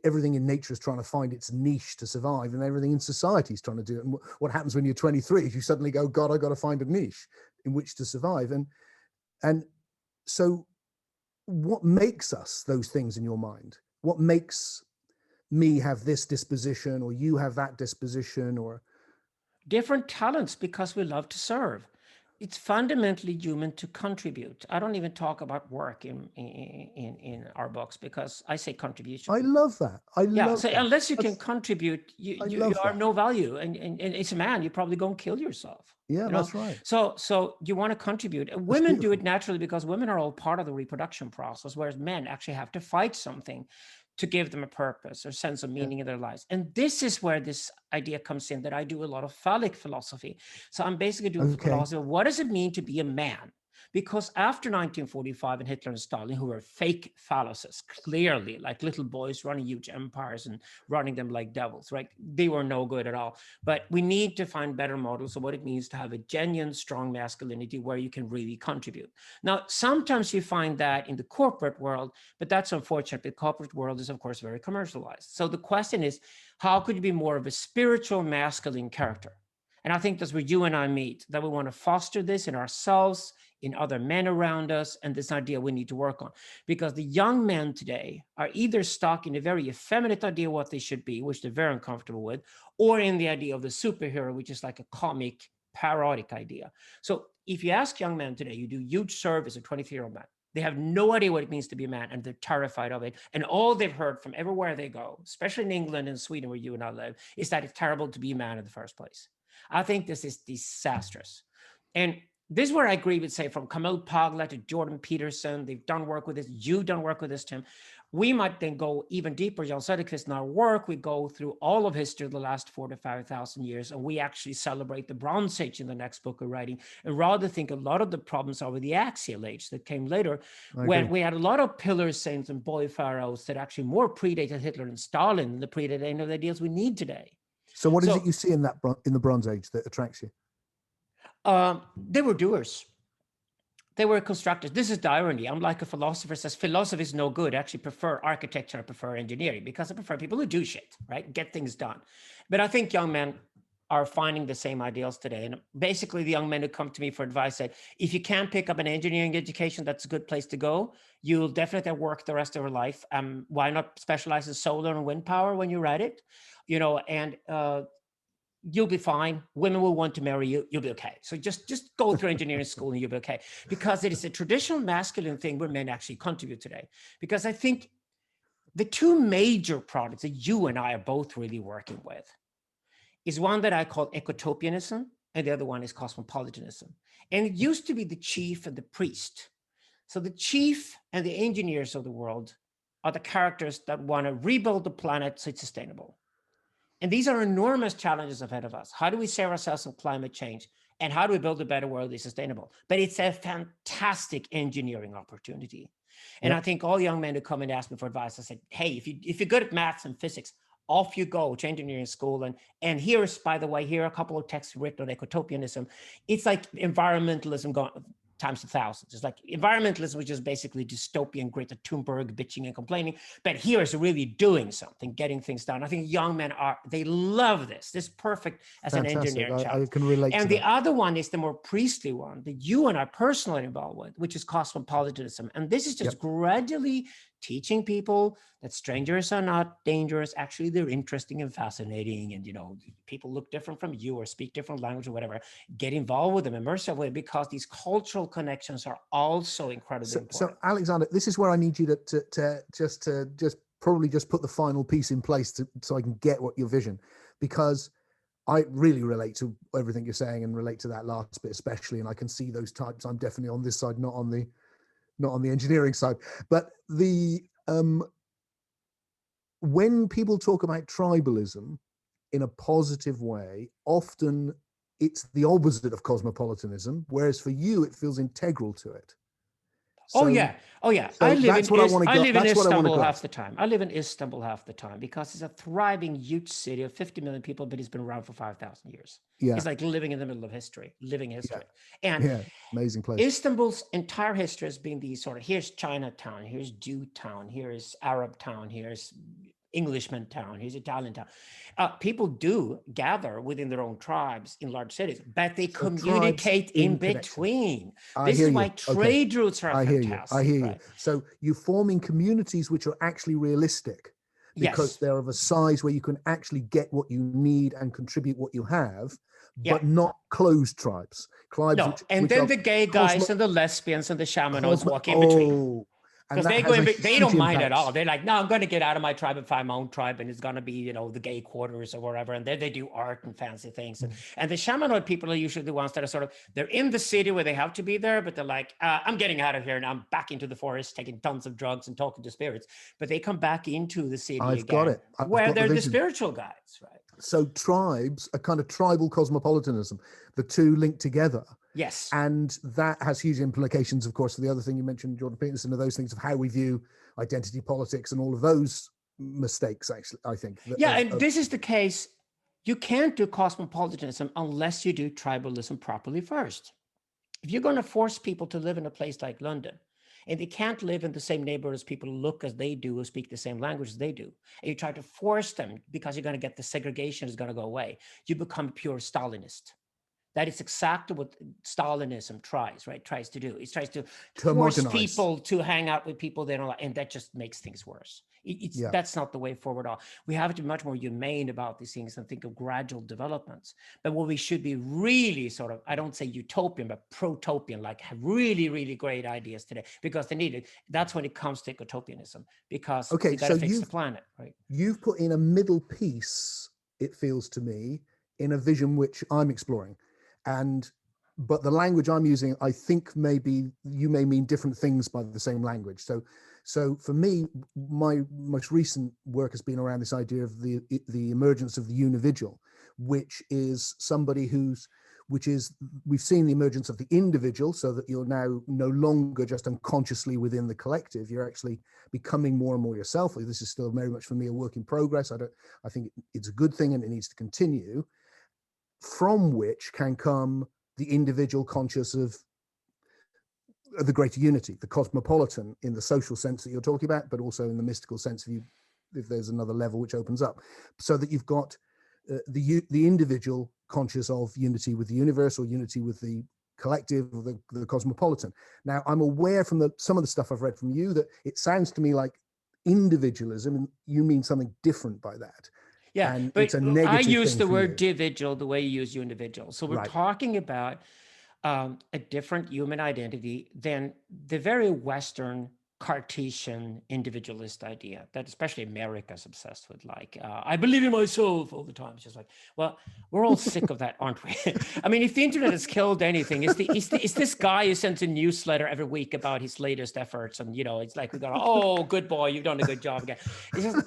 everything in nature is trying to find its niche to survive, and everything in society is trying to do it. And what happens when you're 23 is you suddenly go, God, I got to find a niche in which to survive. And so what makes us those things in your mind? What makes me have this disposition, or you have that disposition, or different talents? Because we love to serve. It's fundamentally human to contribute. I don't even talk about work in our books, because I say contribution. I love that. Love so that. Unless you can contribute, you are no value. And it's a man, you probably go and kill yourself. Yeah, that's right. So you want to contribute. Women do it naturally because women are all part of the reproduction process, whereas men actually have to fight something to give them a purpose or sense of meaning in their lives. And this is where this idea comes in, that I do a lot of phallic philosophy. So I'm basically doing philosophy of what does it mean to be a man? Because after 1945 and Hitler and Stalin, who were fake phalluses, clearly like little boys running huge empires and running them like devils, right? They were no good at all. But we need to find better models of what it means to have a genuine, strong masculinity where you can really contribute. Now, sometimes you find that in the corporate world, but that's unfortunate. The corporate world is, of course, very commercialized. So the question is, how could you be more of a spiritual masculine character? And I think that's where you and I meet, that we want to foster this in ourselves, in other men around us, and this idea we need to work on. Because the young men today are either stuck in a very effeminate idea of what they should be, which they're very uncomfortable with, or in the idea of the superhero, which is like a comic, parodic idea. So if you ask young men today, you do huge service, a 23-year-old man, they have no idea what it means to be a man, and they're terrified of it. And all they've heard from everywhere they go, especially in England and Sweden, where you and I live, is that it's terrible to be a man in the first place. I think this is disastrous. And this is where I agree with, say, from Camille Paglia to Jordan Peterson. They've done work with this. You've done work with this, Tim. We might then go even deeper. Jan Söderqvist, in our work, we go through all of history of the last 4,000 to 5,000 years, and we actually celebrate the Bronze Age in the next book we're writing, and rather think a lot of the problems are with the Axial Age that came later, when we had a lot of pillar saints and boy pharaohs that actually more predated Hitler and Stalin than the predated any of the ideas we need today. So what is it you see in the Bronze Age that attracts you? They were doers. They were constructors. This is the irony. I'm like a philosopher says philosophy is no good. I actually prefer architecture. I prefer engineering, because I prefer people who do shit, right? Get things done. But I think young men are finding the same ideals today. And basically the young men who come to me for advice said, if you can't pick up an engineering education, that's a good place to go. You'll definitely work the rest of your life. Why not specialize in solar and wind power when you're at it? And you'll be fine. Women will want to marry you. You'll be okay. So just go through engineering school and you'll be okay. Because it is a traditional masculine thing where men actually contribute today. Because I think the two major products that you and I are both really working with is one that I call ecotopianism, and the other one is cosmopolitanism. And it used to be the chief and the priest. So the chief and the engineers of the world are the characters that want to rebuild the planet so it's sustainable. And these are enormous challenges ahead of us. How do we save ourselves from climate change? And how do we build a better world that is sustainable? But it's a fantastic engineering opportunity. And I think all young men who come and ask me for advice, I said, hey, if you're good at maths and physics, off you go to engineering school. And here's, by the way, here are a couple of texts written on ecotopianism. It's like environmentalism going times 1,000. It's like environmentalism, which is basically dystopian Greta Thunberg bitching and complaining, but here is really doing something, getting things done. I think young men they love this. This is perfect as Fantastic. an engineering child. I can relate to and the that. other one is the more priestly one that you and I personally involved with, which is cosmopolitanism. And this is just gradually teaching people that strangers are not dangerous. Actually, they're interesting and fascinating. And, people look different from you or speak different language or whatever. Get involved with them immersively, because these cultural connections are also incredibly important. So Alexander, this is where I need you to just probably just put the final piece in place so I can get what your vision, because I really relate to everything you're saying and relate to that last bit especially. And I can see those types. I'm definitely on this side, not on the engineering side. But when people talk about tribalism in a positive way, often it's the opposite of cosmopolitanism, whereas for you it feels integral to it. So I live in Istanbul half the time. I live in Istanbul half the time because it's a thriving, huge city of 50 million people, but it's been around for 5,000 years. Yeah. It's like living in the middle of history, living history. Yeah. And amazing place. Istanbul's entire history has been these sort of, here's Chinatown, here's Jew town, here's Arab town, here's Englishman town, here's Italian town. People do gather within their own tribes in large cities, but they communicate in between. This is why trade routes are fantastic. I hear you. So you're forming communities which are actually realistic, because they're of a size where you can actually get what you need and contribute what you have, but not closed tribes. Then the gay guys and the lesbians and the shamanoids walk in between. Because they don't mind at all. They're like, no, I'm going to get out of my tribe and find my own tribe, and it's going to be, the gay quarters or whatever. And then they do art and fancy things. And the shamanoid people are usually the ones that are they're in the city where they have to be there, but they're like, I'm getting out of here and I'm back into the forest, taking tons of drugs and talking to spirits. But they come back into the city where they're the spiritual guides, right? So tribes, a kind of tribal cosmopolitanism, the two linked together. Yes. And that has huge implications, of course, for the other thing you mentioned, Jordan Peterson, are those things of how we view identity politics and all of those mistakes, actually, I think. This is the case. You can't do cosmopolitanism unless you do tribalism properly first. If you're going to force people to live in a place like London, and they can't live in the same neighborhood as people who look as they do, who speak the same language as they do, and you try to force them because you're going to get the segregation is going to go away, you become pure Stalinist. That is exactly what Stalinism tries to do. It tries to force people to hang out with people they don't like, and that just makes things worse. That's not the way forward at all. We have to be much more humane about these things and think of gradual developments. But what we should be really I don't say utopian, but protopian, like have really, really great ideas today, because they need it. That's when it comes to ecotopianism, because we got to fix the planet, right? You've put in a middle piece, it feels to me, in a vision which I'm exploring. But the language I'm using, I think maybe you may mean different things by the same language. So for me, my most recent work has been around this idea of the emergence of the unividual, which is somebody we've seen the emergence of the individual, so that you're now no longer just unconsciously within the collective. You're actually becoming more and more yourself. This is still very much for me a work in progress. I think it's a good thing and it needs to continue. From which can come the individual conscious of the greater unity, the cosmopolitan in the social sense that you're talking about, but also in the mystical sense if there's another level which opens up, so that you've got the individual conscious of unity with the universe or unity with the collective or the cosmopolitan. Now, I'm aware from some of the stuff I've read from you that it sounds to me like individualism, and you mean something different by that. Yeah, and but it's a negative I use the word you. individual the way you use unividual. So we're talking about a different human identity than the very Western Cartesian individualist idea that especially America's obsessed with. Like, I believe in myself all the time. It's just like, well, we're all sick of that, aren't we? I mean, if the internet has killed anything, it's this guy who sends a newsletter every week about his latest efforts. And, it's like, we go, oh, good boy, you've done a good job again. It's just,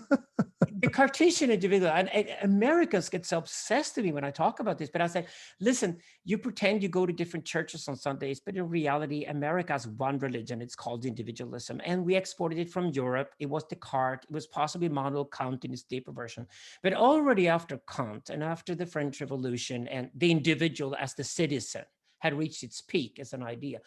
The Cartesian individual, and Americans get so obsessed with me when I talk about this, but I say, listen, you pretend you go to different churches on Sundays, but in reality, America has one religion. It's called individualism. And we exported it from Europe. It was Descartes. It was possibly Immanuel Kant in its deeper version. But already after Kant and after the French Revolution and the individual as the citizen had reached its peak as an idea,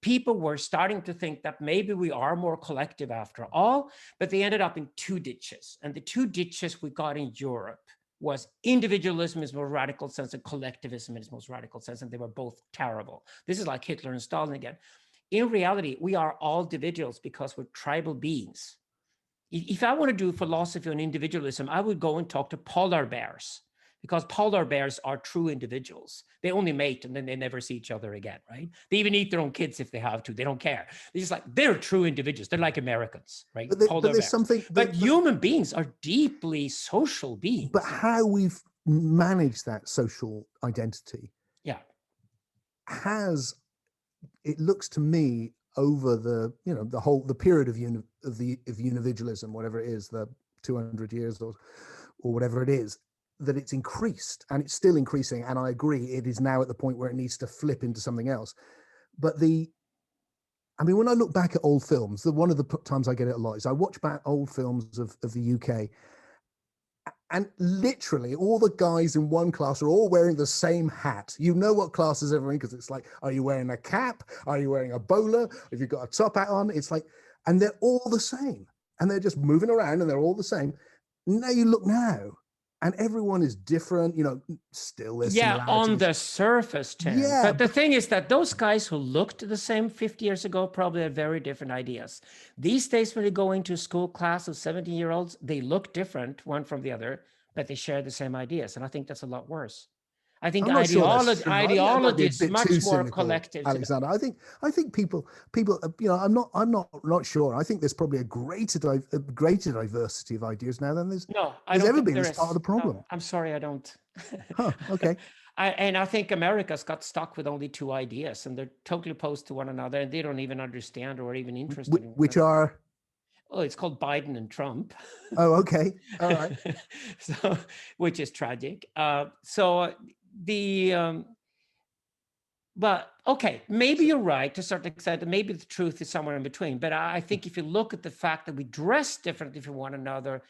people were starting to think that maybe we are more collective after all, but they ended up in two ditches. And the two ditches we got in Europe was individualism in its most radical sense and collectivism in its most radical sense, and they were both terrible. This is like Hitler and Stalin again. In reality, we are all individuals because we're tribal beings. If I want to do philosophy on individualism, I would go and talk to polar bears, because polar bears are true individuals. They only mate and then they never see each other again, right? They even eat their own kids if they have to. They don't care. They're just like, they're true individuals. They're like Americans, right? But Polar there's bears. something. But human beings are deeply social beings. But how we've managed that social identity, yeah, has, it looks to me, over the the period of unividualism, whatever it is, the 200 years or whatever it is, that it's increased, and it's still increasing. And I agree, it is now at the point where it needs to flip into something else. But when I look back at old films, one of the times I get it a lot is I watch back old films of the UK, and literally all the guys in one class are all wearing the same hat. You know what class is ever in, because it's like, are you wearing a cap? Are you wearing a bowler? If you've got a top hat on, it's like, and they're all the same, and they're just moving around and they're all the same. Now you look now, and everyone is different, still there's similarities. On the surface, Tim. Yeah, but the thing is that those guys who looked the same 50 years ago probably had very different ideas. These days, when you go into a school class of 17-year-olds, they look different one from the other, but they share the same ideas. And I think that's a lot worse. I think ideology is much more collective. Alexander, I think people, I'm not sure. I think there's probably a greater diversity of ideas now than there's ever been. As part of the problem. No, I'm sorry, I don't. Okay. I think America's got stuck with only two ideas, and they're totally opposed to one another, and they don't even understand or even interested in which are. Oh, it's called Biden and Trump. Oh, okay. All right. So, which is tragic. But okay, maybe you're right to a certain extent, and maybe the truth is somewhere in between. But I think if you look at the fact that we dress differently from one another,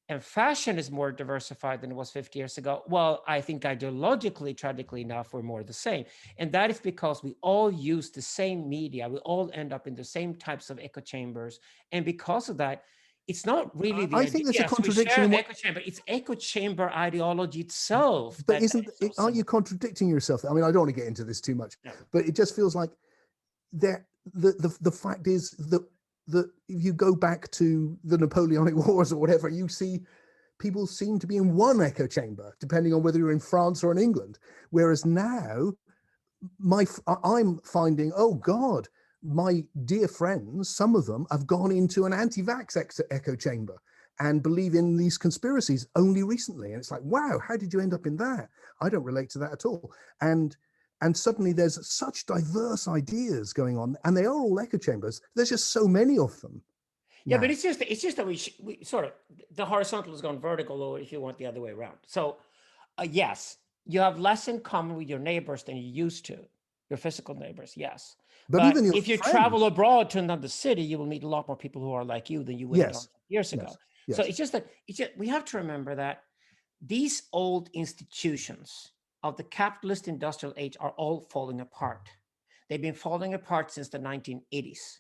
and fashion is more diversified than it was 50 years ago, well, I think ideologically, tragically enough, we're more the same. And that is because we all use the same media. We all end up in the same types of echo chambers. And because of that, it's not really the I think there's a contradiction. Echo chamber. It's echo chamber ideology itself. But aren't you contradicting yourself? I mean, I don't want to get into this too much, but it just feels like the fact is that if you go back to the Napoleonic Wars or whatever, you see people seem to be in one echo chamber, depending on whether you're in France or in England. Whereas now, I'm finding, oh God, my dear friends, some of them have gone into an anti-vax echo chamber and believe in these conspiracies only recently. And it's like, wow, how did you end up in that? I don't relate to that at all. And suddenly there's such diverse ideas going on, and they are all echo chambers. There's just so many of them. Yeah, but it's just that we sort of, the horizontal has gone vertical, or if you want the other way around. So yes, you have less in common with your neighbors than you used to, your physical neighbors, yes. But even if you travel abroad to another city, you will meet a lot more people who are like you than you would have years ago. Yes. So it's just that we have to remember that these old institutions of the capitalist industrial age are all falling apart. They've been falling apart since the 1980s.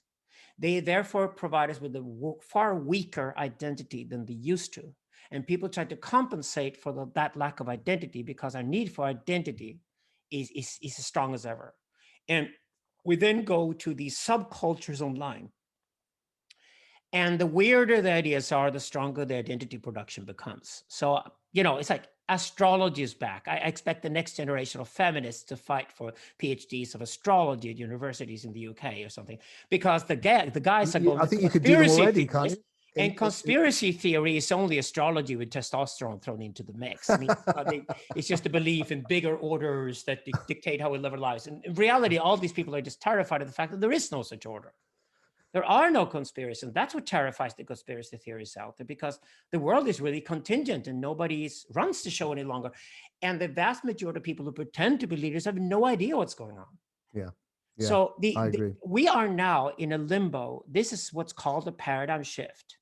They therefore provide us with a far weaker identity than they used to. And people try to compensate for that lack of identity, because our need for identity is as strong as ever. And we then go to these subcultures online. And the weirder the ideas are, the stronger the identity production becomes. So, it's like astrology is back. I expect the next generation of feminists to fight for PhDs of astrology at universities in the UK or something, because the guys are going. I think you could do them already, can't you? And conspiracy theory is only astrology with testosterone thrown into the mix. I mean, it's just a belief in bigger orders that dictate how we live our lives. And in reality, all these people are just terrified of the fact that there is no such order. There are no conspiracies. That's what terrifies the conspiracy theories out there, because the world is really contingent and nobody runs the show any longer. And the vast majority of people who pretend to be leaders have no idea what's going on. Yeah. So I agree. we are now in a limbo. This is what's called a paradigm shift.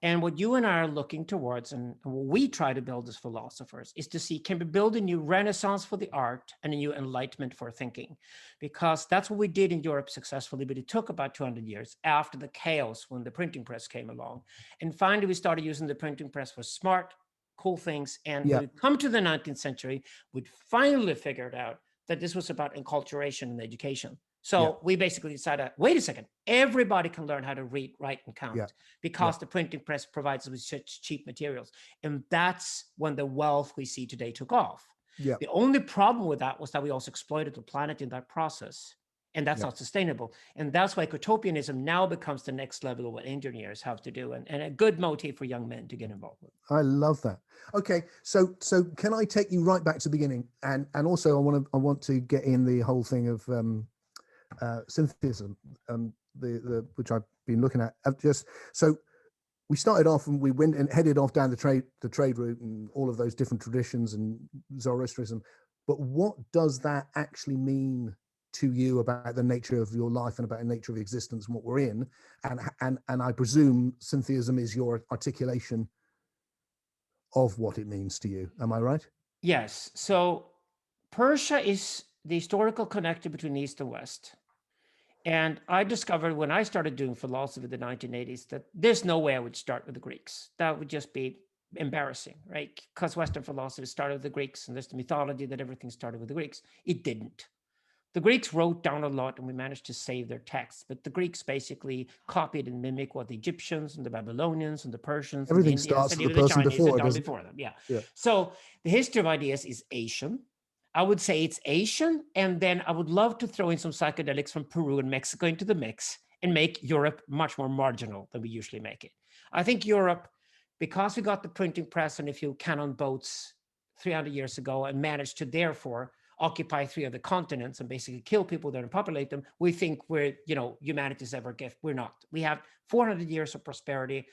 And what you and I are looking towards, and what we try to build as philosophers, is to see, can we build a new renaissance for the art and a new enlightenment for thinking? Because that's what we did in Europe successfully, but it took about 200 years after the chaos when the printing press came along. And finally, we started using the printing press for smart, cool things. And when we come to the 19th century, we'd finally figured out that this was about enculturation and education. So we basically decided, wait a second, everybody can learn how to read, write, and count because the printing press provides us with such cheap materials. And that's when the wealth we see today took off. The only problem with that was that we also exploited the planet in that process. And that's not sustainable. And that's why utopianism now becomes the next level of what engineers have to do, and a good motive for young men to get involved with. I love that. Okay, so can I take you right back to the beginning? And also I want to get in the whole thing of syntheism, which I've been looking at. So we started off and we went and headed off down the trade route and all of those different traditions and Zoroastrianism. But what does that actually mean to you about the nature of your life and about the nature of existence and what we're in? And I presume syntheism is your articulation of what it means to you. Am I right? Yes. So Persia is the historical connection between East and West. And I discovered when I started doing philosophy in the 1980s that there's no way I would start with the Greeks. That would just be embarrassing, right? Because Western philosophy started with the Greeks, and there's the mythology that everything started with the Greeks. It didn't. The Greeks wrote down a lot, and we managed to save their texts. But the Greeks basically copied and mimicked what the Egyptians and the Babylonians and the Persians Everything and the Indians starts and with even the the person Chinese before, had done doesn't it? before them. Yeah. So the history of ideas is Asian. I would say it's Asian, and then I would love to throw in some psychedelics from Peru and Mexico into the mix and make Europe much more marginal than we usually make it. I think Europe, because we got the printing press and a few cannon boats 300 years ago and managed to therefore occupy 3 other continents and basically kill people there and populate them, we think we're, humanity's ever gift. We're not. We have 400 years of prosperity.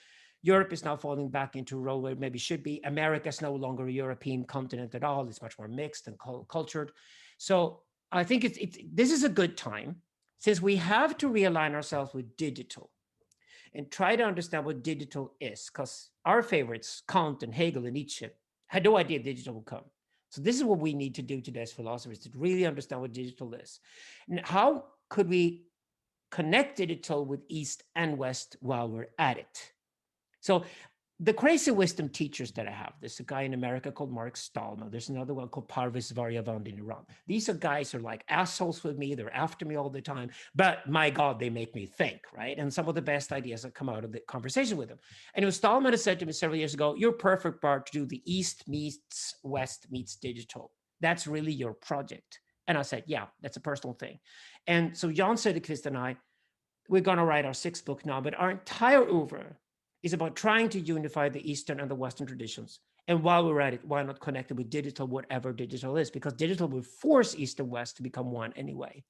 Europe is now falling back into a role where it maybe should be. America is no longer a European continent at all. It's much more mixed and cultured. So I think this is a good time, since we have to realign ourselves with digital and try to understand what digital is, because our favorites, Kant and Hegel and Nietzsche, had no idea digital would come. So this is what we need to do today as philosophers, to really understand what digital is. And how could we connect digital with East and West while we're at it? So the crazy wisdom teachers that I have, there's a guy in America called Mark Stallman. There's another one called Parviz Varyavand in Iran. These are guys who are like assholes with me. They're after me all the time. But my God, they make me think, right? And some of the best ideas that come out of the conversation with them. And it was Stallman who said to me several years ago, you're perfect, Bart, to do the East meets West meets digital. That's really your project. And I said, yeah, that's a personal thing. And so Jan Söderqvist and I, we're going to write our 6th book now, but our entire oeuvre is about trying to unify the Eastern and the Western traditions. And while we're at it, why not connect it with digital, whatever digital is? Because digital will force East and West to become one anyway.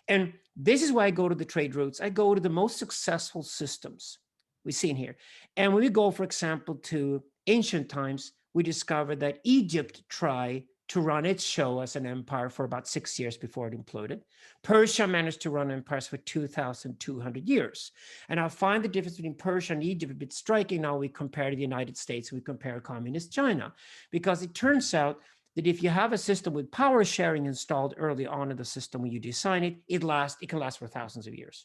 And this is why I go to the trade routes. I go to the most successful systems we've seen here. And when we go, for example, to ancient times, we discover that Egypt tried to run its show as an empire for about 6 years before it imploded. Persia managed to run empires for 2,200 years. And I find the difference between Persia and Egypt a bit striking now we compare to the United States, we compare communist China, because it turns out that if you have a system with power sharing installed early on in the system when you design it, it can last for thousands of years.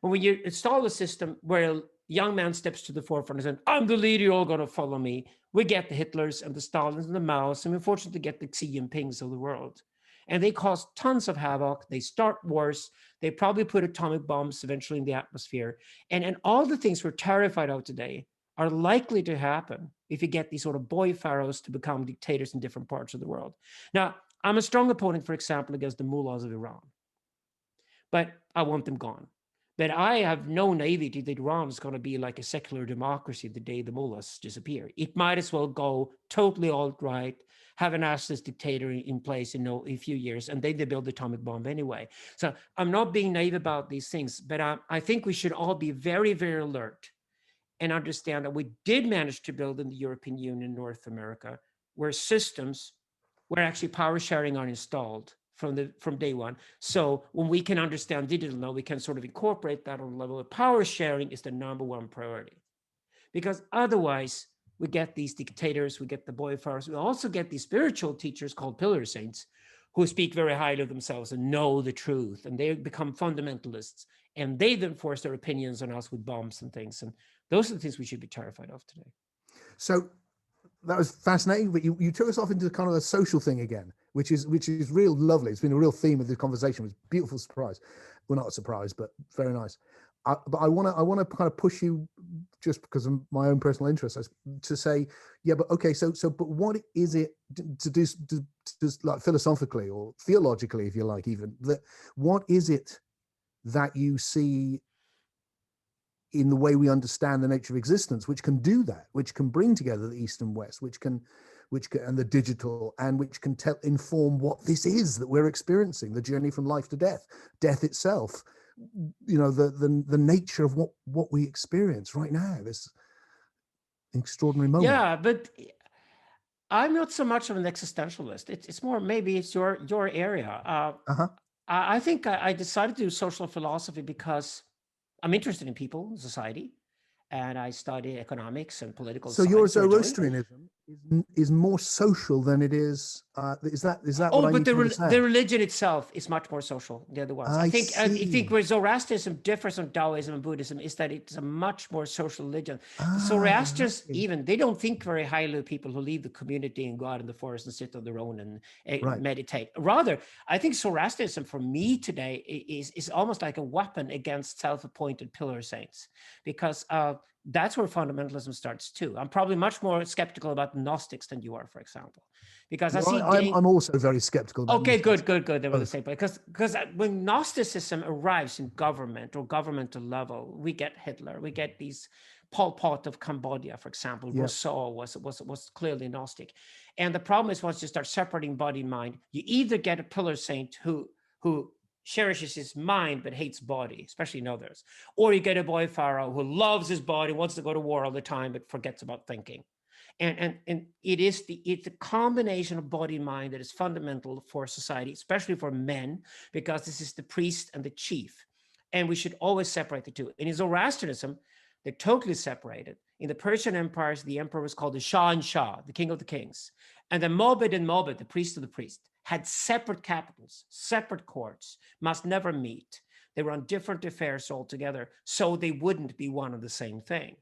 When you install a system where a young man steps to the forefront and says, I'm the leader, you're all going to follow me, we get the Hitlers and the Stalins and the Maos, and we unfortunately get the Xi Jinpings of the world. And they cause tons of havoc. They start wars. They probably put atomic bombs eventually in the atmosphere. And all the things we're terrified of today are likely to happen if you get these sort of boy pharaohs to become dictators in different parts of the world. Now, I'm a strong opponent, for example, against the mullahs of Iran, but I want them gone. But I have no naivety that Iran is going to be like a secular democracy the day the mullahs disappear. It might as well go totally alt-right, have an assless dictator in place in a few years, and then they build the atomic bomb anyway. So I'm not being naive about these things, but I think we should all be very, very alert and understand that we did manage to build in the European Union, North America, where systems where actually power sharing are installed from day one. So when we can understand digital now, we can sort of incorporate that on the level of power sharing is the number one priority. Because otherwise, we get these dictators, we get the boyfriends, we also get these spiritual teachers called pillar saints who speak very highly of themselves and know the truth, and they become fundamentalists, and they then force their opinions on us with bombs and things. And those are the things we should be terrified of today. So that was fascinating, but you took us off into kind of a social thing again, which is real lovely. It's been a real theme of the conversation. It was a beautiful surprise. Well, not a surprise, but very nice. But I want to kind of push you, just because of my own personal interest, to say, yeah, but okay, but what is it to do like philosophically or theologically, if you like, even that? What is it that you see in the way we understand the nature of existence, which can do that, which can bring together the East and West, which can and the digital, and which can inform what this is that we're experiencing, the journey from life to death itself, the nature of what we experience right now, this extraordinary moment. Yeah, but I'm not so much of an existentialist. It's more, maybe it's your area. I think I decided to do social philosophy because I'm interested in people, society, and I study economics and political science. So your Zoroastrianism is more social than it is. Is that what I need to understand? The religion itself is much more social than the other ones. I think where Zoroastrianism differs from Taoism and Buddhism is that it's a much more social religion. The Zoroastrians, even, they don't think very highly of people who leave the community and go out in the forest and sit on their own and meditate. Rather, I think Zoroastrianism for me today is almost like a weapon against self-appointed pillar saints, because that's where fundamentalism starts too. I'm probably much more skeptical about Gnostics than you are, for example, because I'm also very skeptical about Gnostics. Good. They were the same place. Because when Gnosticism arrives in government or governmental level, we get Hitler, we get these Pol Pot of Cambodia, for example. Rousseau was clearly Gnostic, and the problem is once you start separating body and mind, you either get a pillar saint who cherishes his mind but hates body, especially in others, or you get a boy pharaoh who loves his body, wants to go to war all the time but forgets about thinking. And it's the combination of body and mind that is fundamental for society, especially for men, because this is the priest and the chief, and we should always separate the two. In Zoroastrianism, they're totally separated. In the Persian empires, the emperor was called the Shah and Shah, the king of the kings, and the Mobed and Mobed, the priest of the priest, had separate capitals, separate courts, must never meet. They were on different affairs altogether, so they wouldn't be one and the same thing.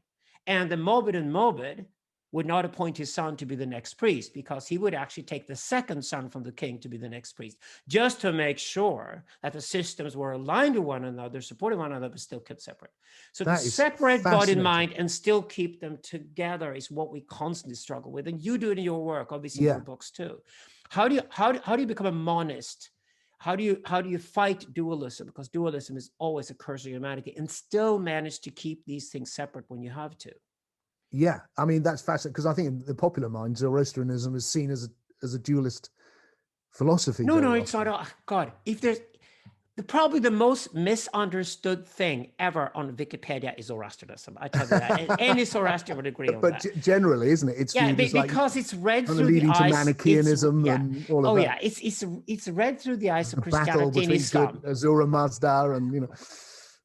And the Mobed and Mobed would not appoint his son to be the next priest, because he would actually take the second son from the king to be the next priest, just to make sure that the systems were aligned with one another, supporting one another, but still kept separate. So to separate body and mind and still keep them together is what we constantly struggle with. And you do it in your work, obviously, in your books too. How do you become a monist? How do you fight dualism? Because dualism is always a curse of humanity, and still manage to keep these things separate when you have to. Yeah, I mean, that's fascinating, because I think in the popular mind, Zoroastrianism is seen as a dualist philosophy. No, it's not. God, if there's probably the most misunderstood thing ever on Wikipedia is Zoroastrianism. I tell you that. And any Zoroastrian would agree on that. But generally, isn't it? It's because it's read through leading the eyes to Manichaeism and all of that. It's read through the eyes of the battle Christianity and Islam. Azura Mazda and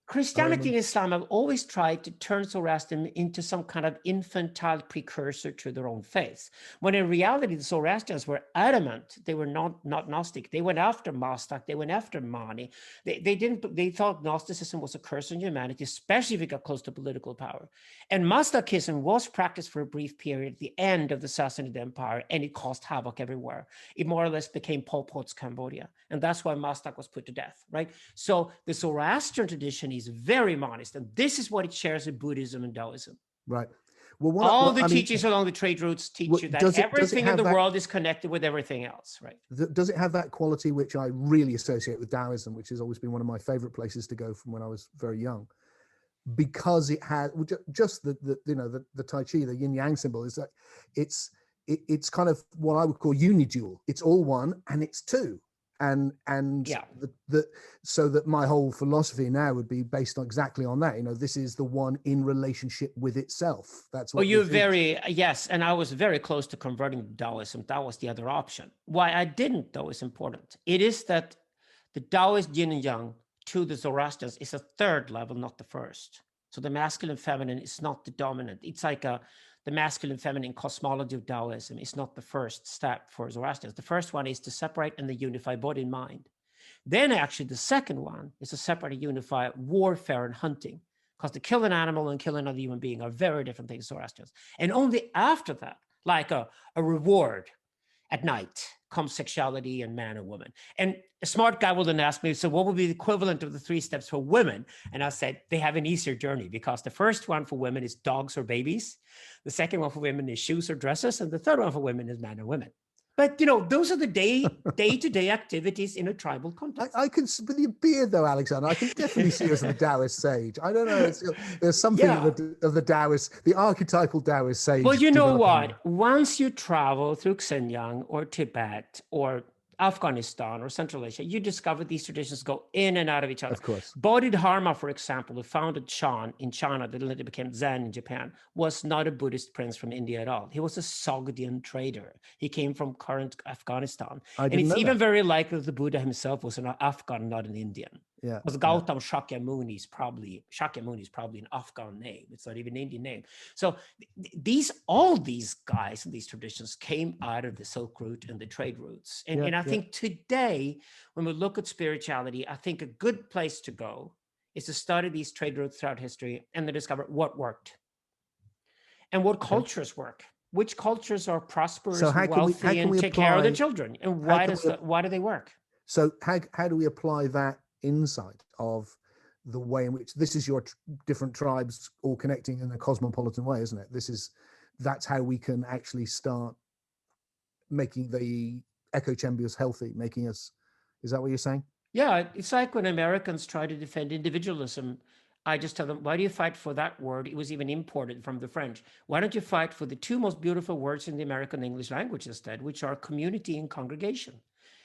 Christianity and Islam have always tried to turn Zoroastrianism into some kind of infantile precursor to their own faith, when in reality the Zoroastrians were adamant. They were not Gnostic. They went after Mastak. They went after Mani. They thought Gnosticism was a curse on humanity, especially if it got close to political power. And Mastakism was practiced for a brief period at the end of the Sassanid Empire, and it caused havoc everywhere. It more or less became Pol Pot's Cambodia, and that's why Mastak was put to death, right? So the Zoroastrian tradition is very monist, and this is what it shares with Buddhism and Taoism. Right. Well, all the teachings along the trade routes teach you that everything in the world is connected with everything else, right? Does it have that quality which I really associate with Taoism, which has always been one of my favorite places to go from when I was very young? Because it has just the Tai Chi, the yin yang symbol, is that it's kind of what I would call unidual. It's all one and it's two. And so that my whole philosophy now would be based on exactly on that. This is the one in relationship with itself. That's what. Yes, and I was very close to converting to Taoism. That was the other option. Why I didn't, though, is important. It is that the Taoist yin and yang to the Zoroastrians is a third level, not the first. So the masculine feminine is not the dominant. It's like the masculine feminine cosmology of Taoism is not the first step for Zoroastrians. The first one is to separate and then unify body and mind. Then actually the second one is to separate and unify warfare and hunting, because to kill an animal and kill another human being are very different things, Zoroastrians. And only after that, like a reward at night, comes sexuality and man and woman. And a smart guy will then ask me, so what would be the equivalent of the 3 steps for women? And I said, they have an easier journey, because the first one for women is dogs or babies. The second one for women is shoes or dresses. And the third one for women is man and women. But, those are the day-to-day activities in a tribal context. I can, with your beard though, Alexander, I can definitely see you as the Taoist sage. I don't know. There's something of the Taoist, the archetypal Taoist sage. Well, you know what? Once you travel through Xinjiang or Tibet or Afghanistan or Central Asia, you discover these traditions go in and out of each other. Of course. Bodhidharma, for example, who founded Shan in China, that later became Zen in Japan, was not a Buddhist prince from India at all. He was a Sogdian trader. He came from current Afghanistan. And it's even very likely that the Buddha himself was an Afghan, not an Indian. Yeah. Because Gautam Shakyamuni is probably an Afghan name. It's not even an Indian name. So all these guys and these traditions came out of the Silk Route and the trade routes. And I think today, when we look at spirituality, I think a good place to go is to study these trade routes throughout history and to discover what worked and what cultures work. Which cultures are prosperous, wealthy, and take care of their children, and why do they work? So how do we apply that insight of the way in which this is your different tribes all connecting in a cosmopolitan way, isn't it? That's how we can actually start making the echo chambers healthy, making us, is that what you're saying? Yeah, it's like when Americans try to defend individualism, I just tell them, why do you fight for that word? It was even imported from the French. Why don't you fight for the 2 most beautiful words in the American English language instead, which are community and congregation?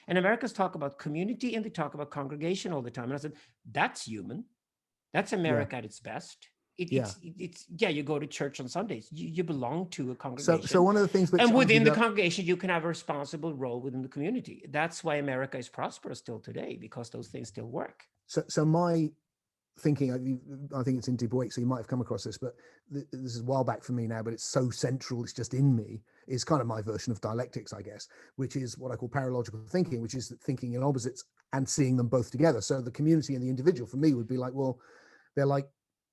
And Americans talk about community and they talk about congregation all the time. And I said, that's human. That's America at its best. You go to church on Sundays. You belong to a congregation. So one of the things, and within the congregation, you can have a responsible role within the community. That's why America is prosperous still today, because those things still work. So my thinking, I think it's in deep awake, so you might have come across this, but this is a while back for me now, but it's so central, it's just in me, is kind of my version of dialectics, I guess, which is what I call paralogical thinking, which is thinking in opposites and seeing them both together. So the community and the individual for me would be like, well, they're like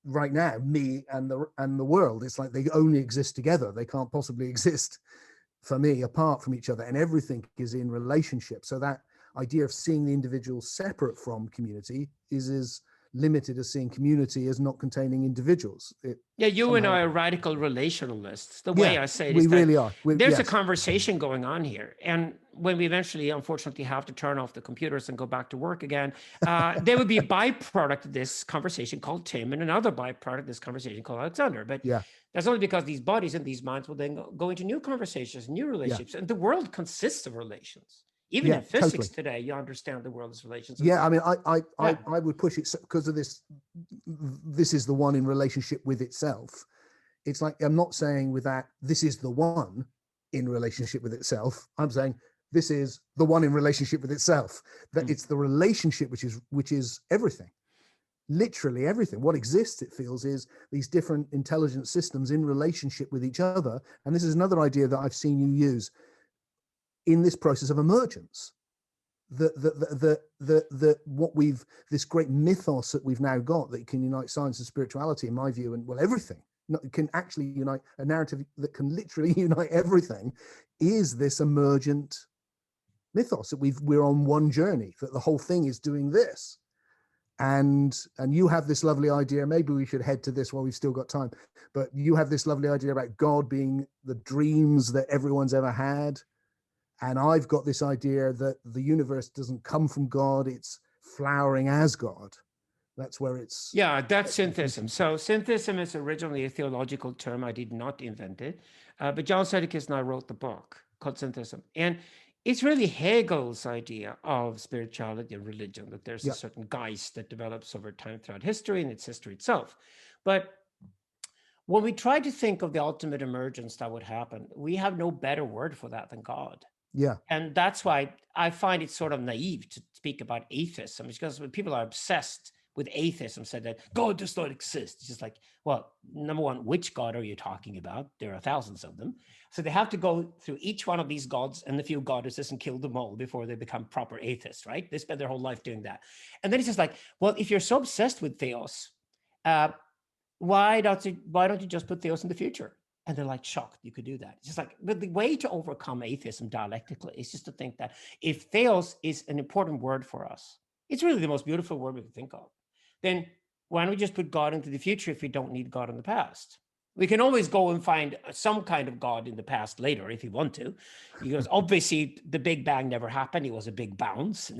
right now, me and the world. It's like they only exist together. They can't possibly exist for me apart from each other, and everything is in relationship. So that idea of seeing the individual separate from community is as limited as seeing community as not containing individuals. You and I are radical relationalists. The way I say it we is really are. There's a conversation going on here. And when we eventually, unfortunately, have to turn off the computers and go back to work again, there would be a byproduct of this conversation called Tim and another byproduct of this conversation called Alexander. But that's only because these bodies and these minds will then go into new conversations, new relationships. And the world consists of relations. Even in physics today, you understand the world as relations. I mean, I would push it because of this. This is the one in relationship with itself. It's like, I'm not saying with that, this is the one in relationship with itself. I'm saying this is the one in relationship with itself. That it's the relationship which is everything. Literally everything. What exists, it feels, is these different intelligent systems in relationship with each other. And this is another idea that I've seen you use in this process of emergence, this great mythos that we've now got that can unite science and spirituality, in my view, and everything can actually unite, a narrative that can literally unite everything, is this emergent mythos that we're on one journey, that the whole thing is doing this. and you have this lovely idea. Maybe we should head to this while we've still got time. But you have this lovely idea about God being the dreams that everyone's ever had. And I've got this idea that the universe doesn't come from God, it's flowering as God. That's where it's... Yeah, that's syntheism. So syntheism is originally a theological term. I did not invent it. But John Sedekis and I wrote the book called Syntheism. And it's really Hegel's idea of spirituality and religion, that there's a certain geist that develops over time throughout history and its history itself. But when we try to think of the ultimate emergence that would happen, we have no better word for that than God. Yeah. And that's why I find it sort of naive to speak about atheism, because when people are obsessed with atheism, said that God does not exist. It's just like, well, number one, which God are you talking about? There are thousands of them. So they have to go through each one of these gods and a few goddesses and kill them all before they become proper atheists, right? They spend their whole life doing that. And then it's just like, well, if you're so obsessed with theos, why don't you just put theos in the future? And they're like shocked you could do that. It's just like, but the way to overcome atheism dialectically is just to think that if theos is an important word for us, it's really the most beautiful word we can think of, then why don't we just put God into the future if we don't need God in the past? We can always go and find some kind of God in the past later if you want to, because obviously the Big Bang never happened. It was a big bounce.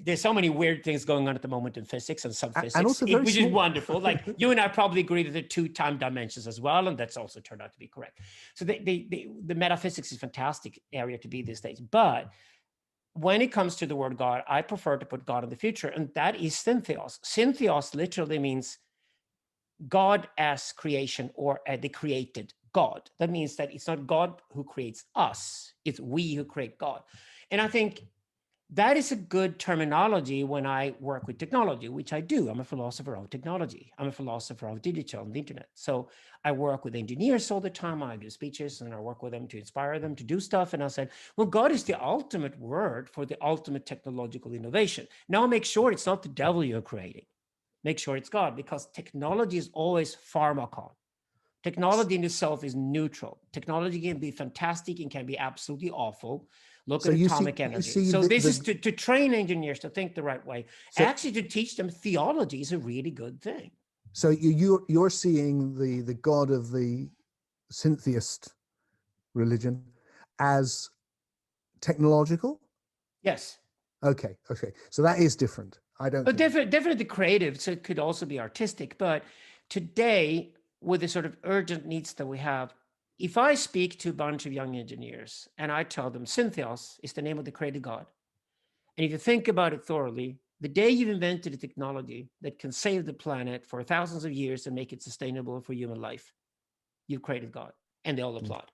There's so many weird things going on at the moment in physics and subphysics, and also which is wonderful. Like you and I probably agree that there are 2 time dimensions as well, and that's also turned out to be correct. So the metaphysics is a fantastic area to be these days. But when it comes to the word God, I prefer to put God in the future, and that is syntheos. Syntheos literally means God as creation, or the created God. That means that it's not God who creates us, it's we who create God. And I think that is a good terminology when I work with technology, which I do. I'm a philosopher of technology. I'm a philosopher of digital and the internet. So I work with engineers all the time. I do speeches and I work with them to inspire them to do stuff. And I said, well, God is the ultimate word for the ultimate technological innovation. Now make sure it's not the devil you're creating. Make sure it's God, because technology is always pharmakon. Technology in itself is neutral. Technology can be fantastic and can be absolutely awful. Look at atomic energy. So this is to train engineers to think the right way. Actually, to teach them theology is a really good thing. So you're seeing the God of the syntheist religion as technological? Yes. Okay. So that is different. But definitely creative. So it could also be artistic. But today, with the sort of urgent needs that we have, if I speak to a bunch of young engineers and I tell them syntheos is the name of the created God, and if you think about it thoroughly, the day you've invented a technology that can save the planet for thousands of years and make it sustainable for human life, you've created God. And they all applaud.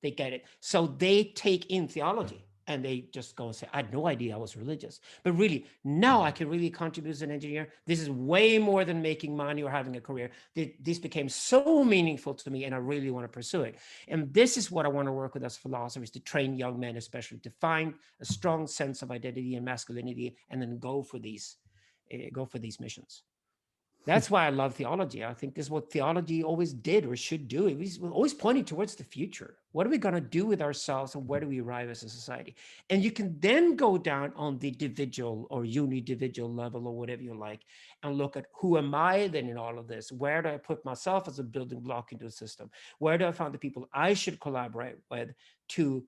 They get it. So they take in theology. And they just go and say, I had no idea I was religious. But really, now I can really contribute as an engineer. This is way more than making money or having a career. This became so meaningful to me, and I really want to pursue it. And this is what I want to work with as philosophers, to train young men, especially, to find a strong sense of identity and masculinity, and then go for these missions. That's why I love theology. I think this is what theology always did or should do. It was always pointing towards the future. What are we going to do with ourselves, and where do we arrive as a society? And you can then go down on the individual or unidividual level, or whatever you like, and look at who am I then in all of this? Where do I put myself as a building block into a system? Where do I find the people I should collaborate with to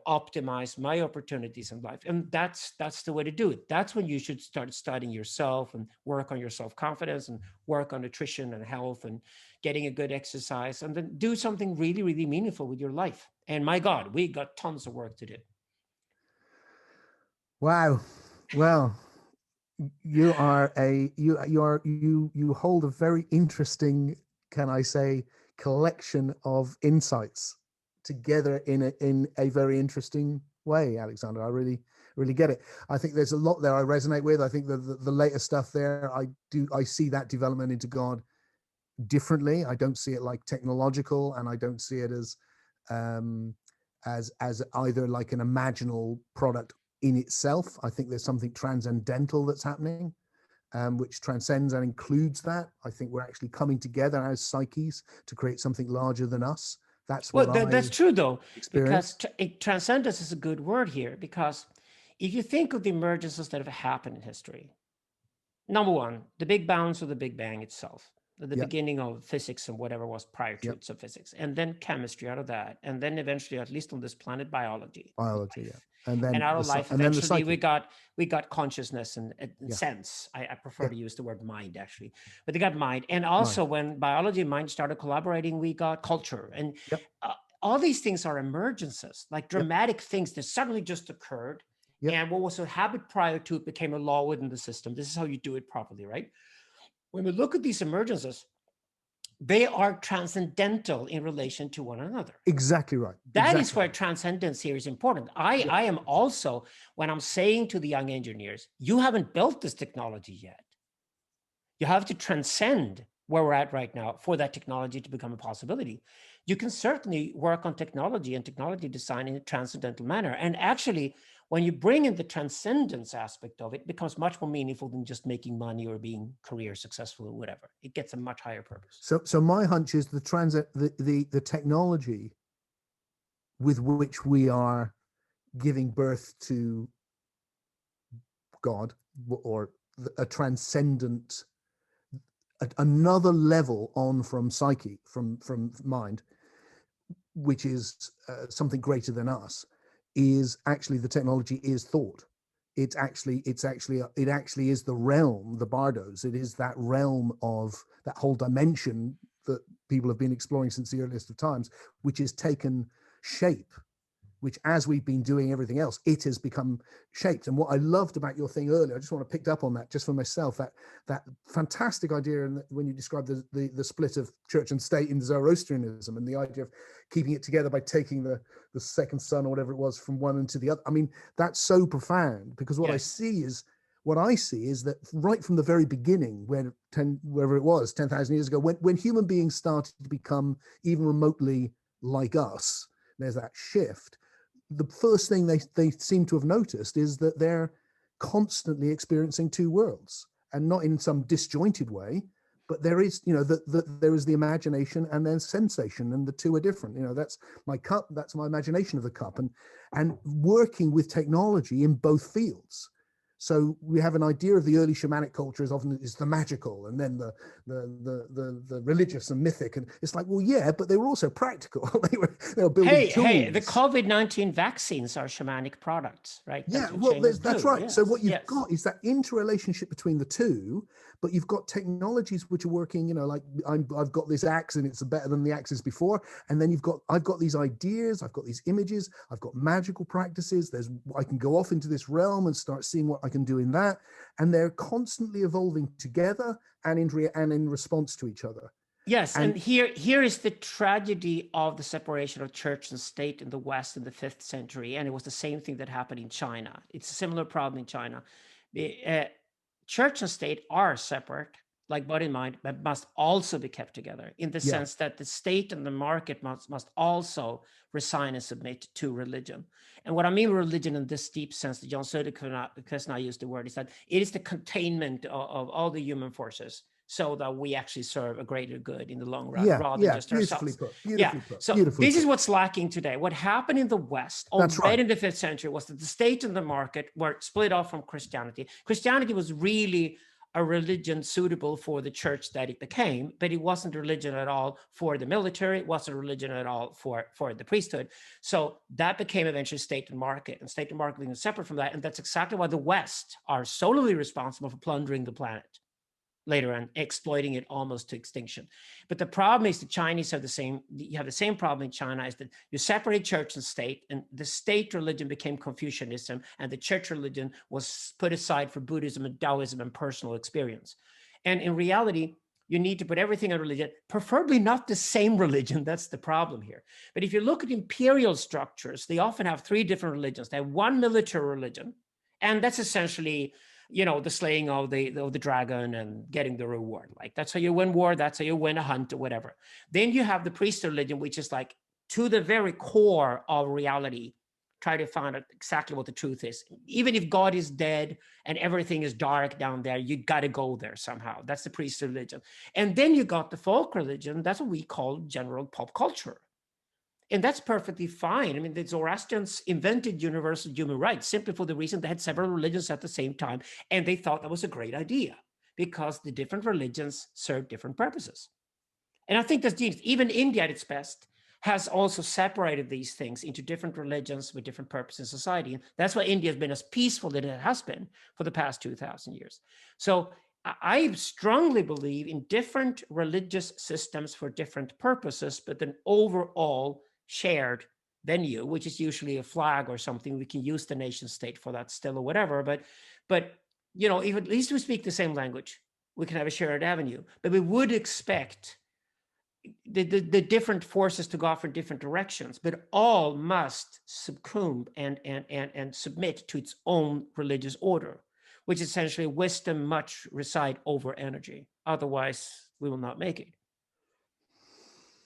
optimize my opportunities in life? And that's the way to do it. That's when you should start studying yourself and work on your self-confidence and work on nutrition and health and getting a good exercise, and then do something really, really meaningful with your life. And my God, we got tons of work to do. Wow. Well, you hold a very interesting, can I say, collection of insights together in a very interesting way, Alexander. I really get it. I think there's a lot there I resonate with. I think the later stuff there, I see that development into God differently. I don't see it like technological, and I don't see it as either like an imaginal product in itself. I think there's something transcendental that's happening, which transcends and includes that. I think we're actually coming together as psyches to create something larger than us. That's what that's true, though, experience. because transcendence is a good word here, because if you think of the emergences that have happened in history, Number one, the big bounce of the Big Bang itself, the Yep. beginning of physics and whatever was prior to Yep. it, so physics, and then chemistry out of that, and then eventually, at least on this planet, biology. Biology. Life. Yeah. And then And out of life, and then the eventually, psyche. we got consciousness and Yeah. sense. I prefer Yeah. to use the word mind, actually, but they got mind. And Mind. also, when biology and mind started collaborating, we got culture. And Yep. all these things are emergences, like Yep. dramatic things that suddenly just occurred. Yep. And what was a habit prior to it became a law within the system. This is how you do it properly, right? When we look at these emergences, they are transcendental in relation to one another. Exactly right. That exactly is where right. transcendence here is important. I Yeah. am also, when I'm saying to the young engineers, you haven't built this technology yet. You have to transcend where we're at right now for that technology to become a possibility. You can certainly work on technology and technology design in a transcendental manner. And actually, when you bring in the transcendence aspect of it, it becomes much more meaningful than just making money or being career successful or whatever. It gets a much higher purpose. So my hunch is the technology with which we are giving birth to God, or a transcendent, another level on from psyche, from mind, which is something greater than us, is actually the technology is thought. It actually is the realm, the bardos. It is that realm of that whole dimension that people have been exploring since the earliest of times, which has taken shape, which, as we've been doing everything else, it has become shaped. And what I loved about your thing earlier, I just want to pick up on that just for myself, that fantastic idea, and when you described the split of church and state in Zoroastrianism, and the idea of keeping it together by taking the second son or whatever it was from one into the other. I mean, that's so profound, because what I see is that right from the very beginning, wherever it was, 10,000 years ago, when human beings started to become even remotely like us, there's that shift. The first thing they seem to have noticed is that they're constantly experiencing two worlds, and not in some disjointed way, but there is, there is the imagination and then sensation, and the two are different. That's my cup, that's my imagination of the cup, and working with technology in both fields. So we have an idea of the early shamanic culture is often is the magical, and then the religious and mythic, and it's like, well, yeah, but they were also practical. they were building tools. Hey, the COVID-19 vaccines are shamanic products, right? Yeah, well, that's right. Yes. So what you've got is that interrelationship between the two, but you've got technologies which are working. Like I've got this axe, and it's better than the axes before, and then I've got these ideas, I've got these images, I've got magical practices. I can go off into this realm and start seeing what I can do in that, and they're constantly evolving together and in response to each other. Yes, and here is the tragedy of the separation of church and state in the West in the 5th century, and it was the same thing that happened in China. It's a similar problem in China. Church and state are separate, like body and mind, but must also be kept together in the sense that the state and the market must also resign and submit to religion. And what I mean with religion in this deep sense that John Söderqvist and I used the word is that it is the containment of all the human forces, so that we actually serve a greater good in the long run, rather than just ourselves. Beautifully put. So this is what's lacking today. What happened in the West already in the 5th century was that the state and the market were split off from Christianity. Christianity was really a religion suitable for the church that it became, but it wasn't a religion at all for the military. It wasn't a religion at all for the priesthood. So that became eventually state and market, and state and market being separate from that. And that's exactly why the West are solely responsible for plundering the planet later on, exploiting it almost to extinction. But the problem is the Chinese have you have the same problem in China, is that you separate church and state, and the state religion became Confucianism, and the church religion was put aside for Buddhism and Taoism and personal experience. And in reality, you need to put everything in religion, preferably not the same religion. That's the problem here. But if you look at imperial structures, they often have 3 different religions. They have one military religion, and that's essentially the slaying of the dragon and getting the reward. Like, that's how you win war. That's how you win a hunt or whatever. Then you have the priesthood religion, which is like to the very core of reality, try to find out exactly what the truth is. Even if God is dead and everything is dark down there, you got to go there somehow. That's the priesthood religion. And then you got the folk religion. That's what we call general pop culture. And that's perfectly fine. I mean, the Zoroastrians invented universal human rights simply for the reason they had several religions at the same time, and they thought that was a great idea. because the different religions serve different purposes. And I think that's genius. Even India at its best has also separated these things into different religions with different purposes in society. And that's why India has been as peaceful as it has been for the past 2,000 years. So I strongly believe in different religious systems for different purposes, but an overall shared venue, which is usually a flag or something. We can use the nation state for that still or whatever. But you know, if at least we speak the same language, we can have a shared avenue. But we would expect the different forces to go off in different directions, but all must succumb and submit to its own religious order, which essentially wisdom much reside over energy. Otherwise, we will not make it.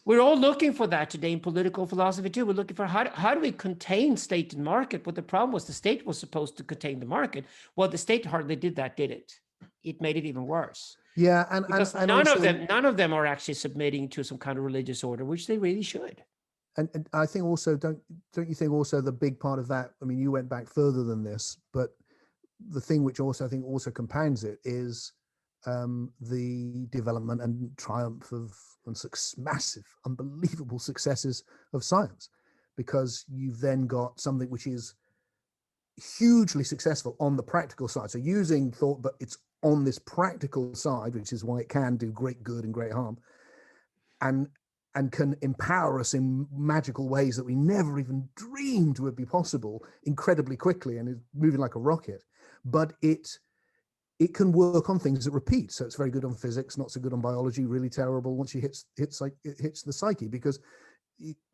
We're all looking for that today in political philosophy too. We're looking for how do we contain state and market? But the problem was the state was supposed to contain the market. Well, the state hardly did that, did it? It made it even worse. Yeah, because and none also, of them are actually submitting to some kind of religious order, which they really should. and I think also, don't you think also the big part of that? I mean, you went back further than this, but the thing which also I think also compounds it is the development and triumph of massive, unbelievable successes of science, because you've then got something which is hugely successful on the practical side. So using thought, but it's on this practical side, which is why it can do great good and great harm, and can empower us in magical ways that we never even dreamed would be possible incredibly quickly, and is moving like a rocket. But it can work on things that repeat. So it's very good on physics, not so good on biology, really terrible once you hits the psyche, because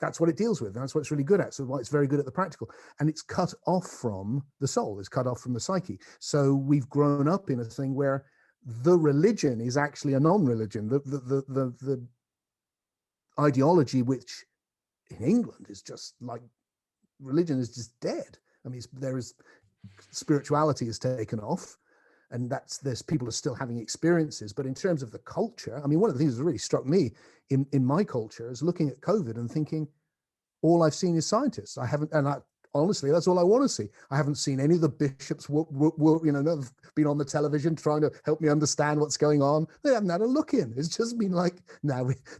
that's what it deals with. And that's what it's really good at. So why it's very good at the practical. And it's cut off from the soul, it's cut off from the psyche. So we've grown up in a thing where the religion is actually a non-religion. The ideology, which in England is just like, religion is just dead. I mean, spirituality is taken off, and there's people are still having experiences. But in terms of the culture, I mean, one of the things that really struck me in my culture is looking at COVID and thinking, all I've seen is scientists. Honestly, that's all I want to see. I haven't seen any of the bishops been on the television trying to help me understand what's going on. They haven't had a look in. It's just been like,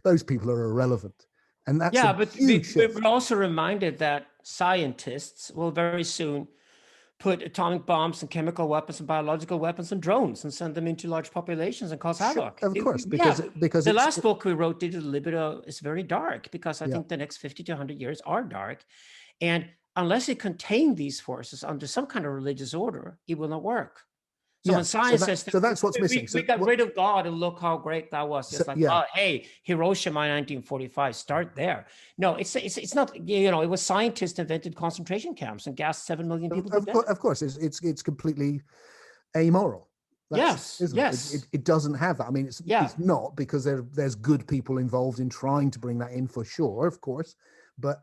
those people are irrelevant. And that's but we're also reminded that scientists will very soon put atomic bombs and chemical weapons and biological weapons and drones and send them into large populations and cause havoc. Of course, because the last book we wrote, Digital Libido, is very dark, because I think the next 50 to 100 years are dark. And unless it contains these forces under some kind of religious order, it will not work. So when science says so that's what's missing. We got rid of God and look how great that was. It's oh, hey, Hiroshima 1945, start there. No, it's not, it was scientists invented concentration camps and gassed 7 million people to death. Of course, it's completely amoral. It doesn't have that. I mean, it's not, because there's good people involved in trying to bring that in, for sure, of course. But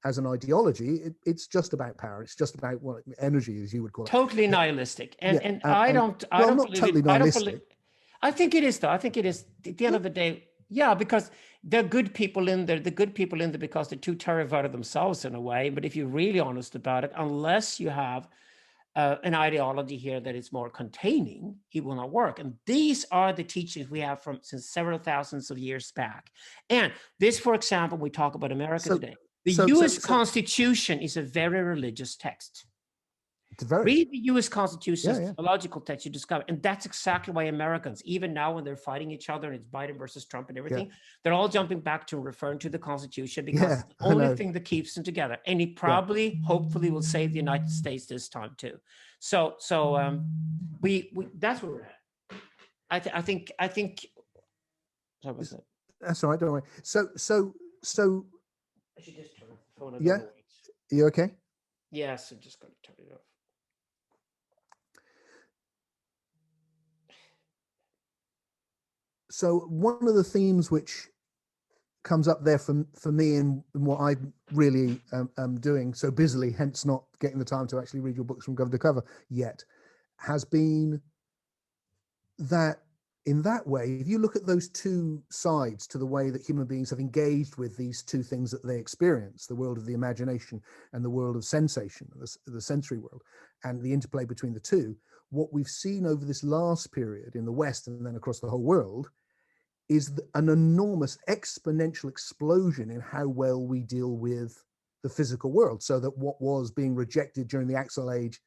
as an ideology, it's just about power. It's just about what energy, as you would call it. Totally nihilistic. I don't totally nihilistic. I think it is, though. I think it is, at the end of the day. Yeah, because there are good people in there. The good people in there because they're too terrified of themselves in a way. But if you're really honest about it, unless you have an ideology here that is more containing, it will not work. And these are the teachings we have since several thousands of years back. And this, for example, we talk about America today. The U.S. Constitution is a very religious text. Read the U.S. Constitution, it's a logical text you discover. And that's exactly why Americans, even now when they're fighting each other and it's Biden versus Trump and everything, they're all jumping back to referring to the Constitution, because it's the only thing that keeps them together. And it probably, hopefully, will save the United States this time too. So we that's where we're at. I think. Sorry about that. That's all right. Don't worry. So. I should just turn the phone on. Yeah. You okay? Yes, I'm just going to turn it off. So one of the themes which comes up there for me and what I really am doing so busily, hence not getting the time to actually read your books from cover to cover yet, has been that in that way, if you look at those two sides to the way that human beings have engaged with these two things that they experience, the world of the imagination and the world of sensation, the sensory world, and the interplay between the two, what we've seen over this last period in the West and then across the whole world is an enormous exponential explosion in how well we deal with the physical world. So that what was being rejected during the Axle Age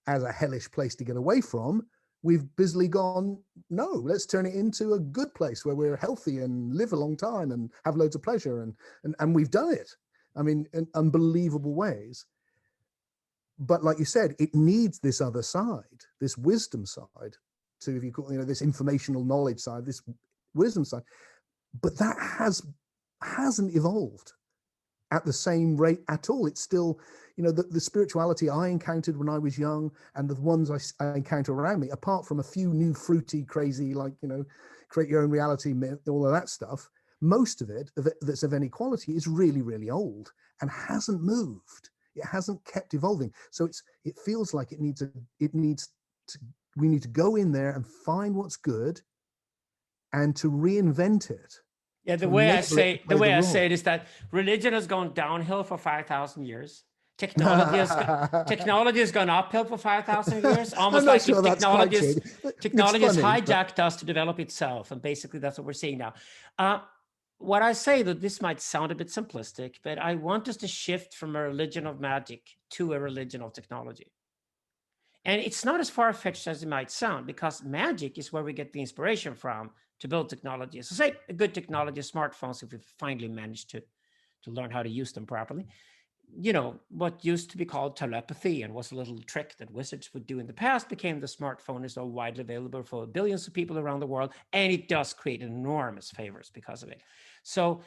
as a hellish place to get away from, we've busily gone, no, let's turn it into a good place where we're healthy and live a long time and have loads of pleasure. And we've done it, I mean, in unbelievable ways. But like you said, it needs this other side, this wisdom side, to, if you call, this informational knowledge side, this wisdom side. But that hasn't evolved at the same rate at all. It's still, the spirituality I encountered when I was young and the ones I encounter around me, apart from a few new fruity, crazy, like, create your own reality, all of that stuff, most of it that's of any quality is really, really old and hasn't moved. It hasn't kept evolving. So it feels like we need to go in there and find what's good and to reinvent it. Yeah, the way I say it is that religion has gone downhill for 5,000 years. Technology has gone uphill for 5,000 years. Almost like sure technology has hijacked us to develop itself, and basically that's what we're seeing now. What I say, that this might sound a bit simplistic, but I want us to shift from a religion of magic to a religion of technology. And it's not as far-fetched as it might sound, because magic is where we get the inspiration from to build technology. So say a good technology, smartphones, if we finally manage to learn how to use them properly, what used to be called telepathy and was a little trick that wizards would do in the past became the smartphone, is now widely available for billions of people around the world. And it does create enormous favors because of it. So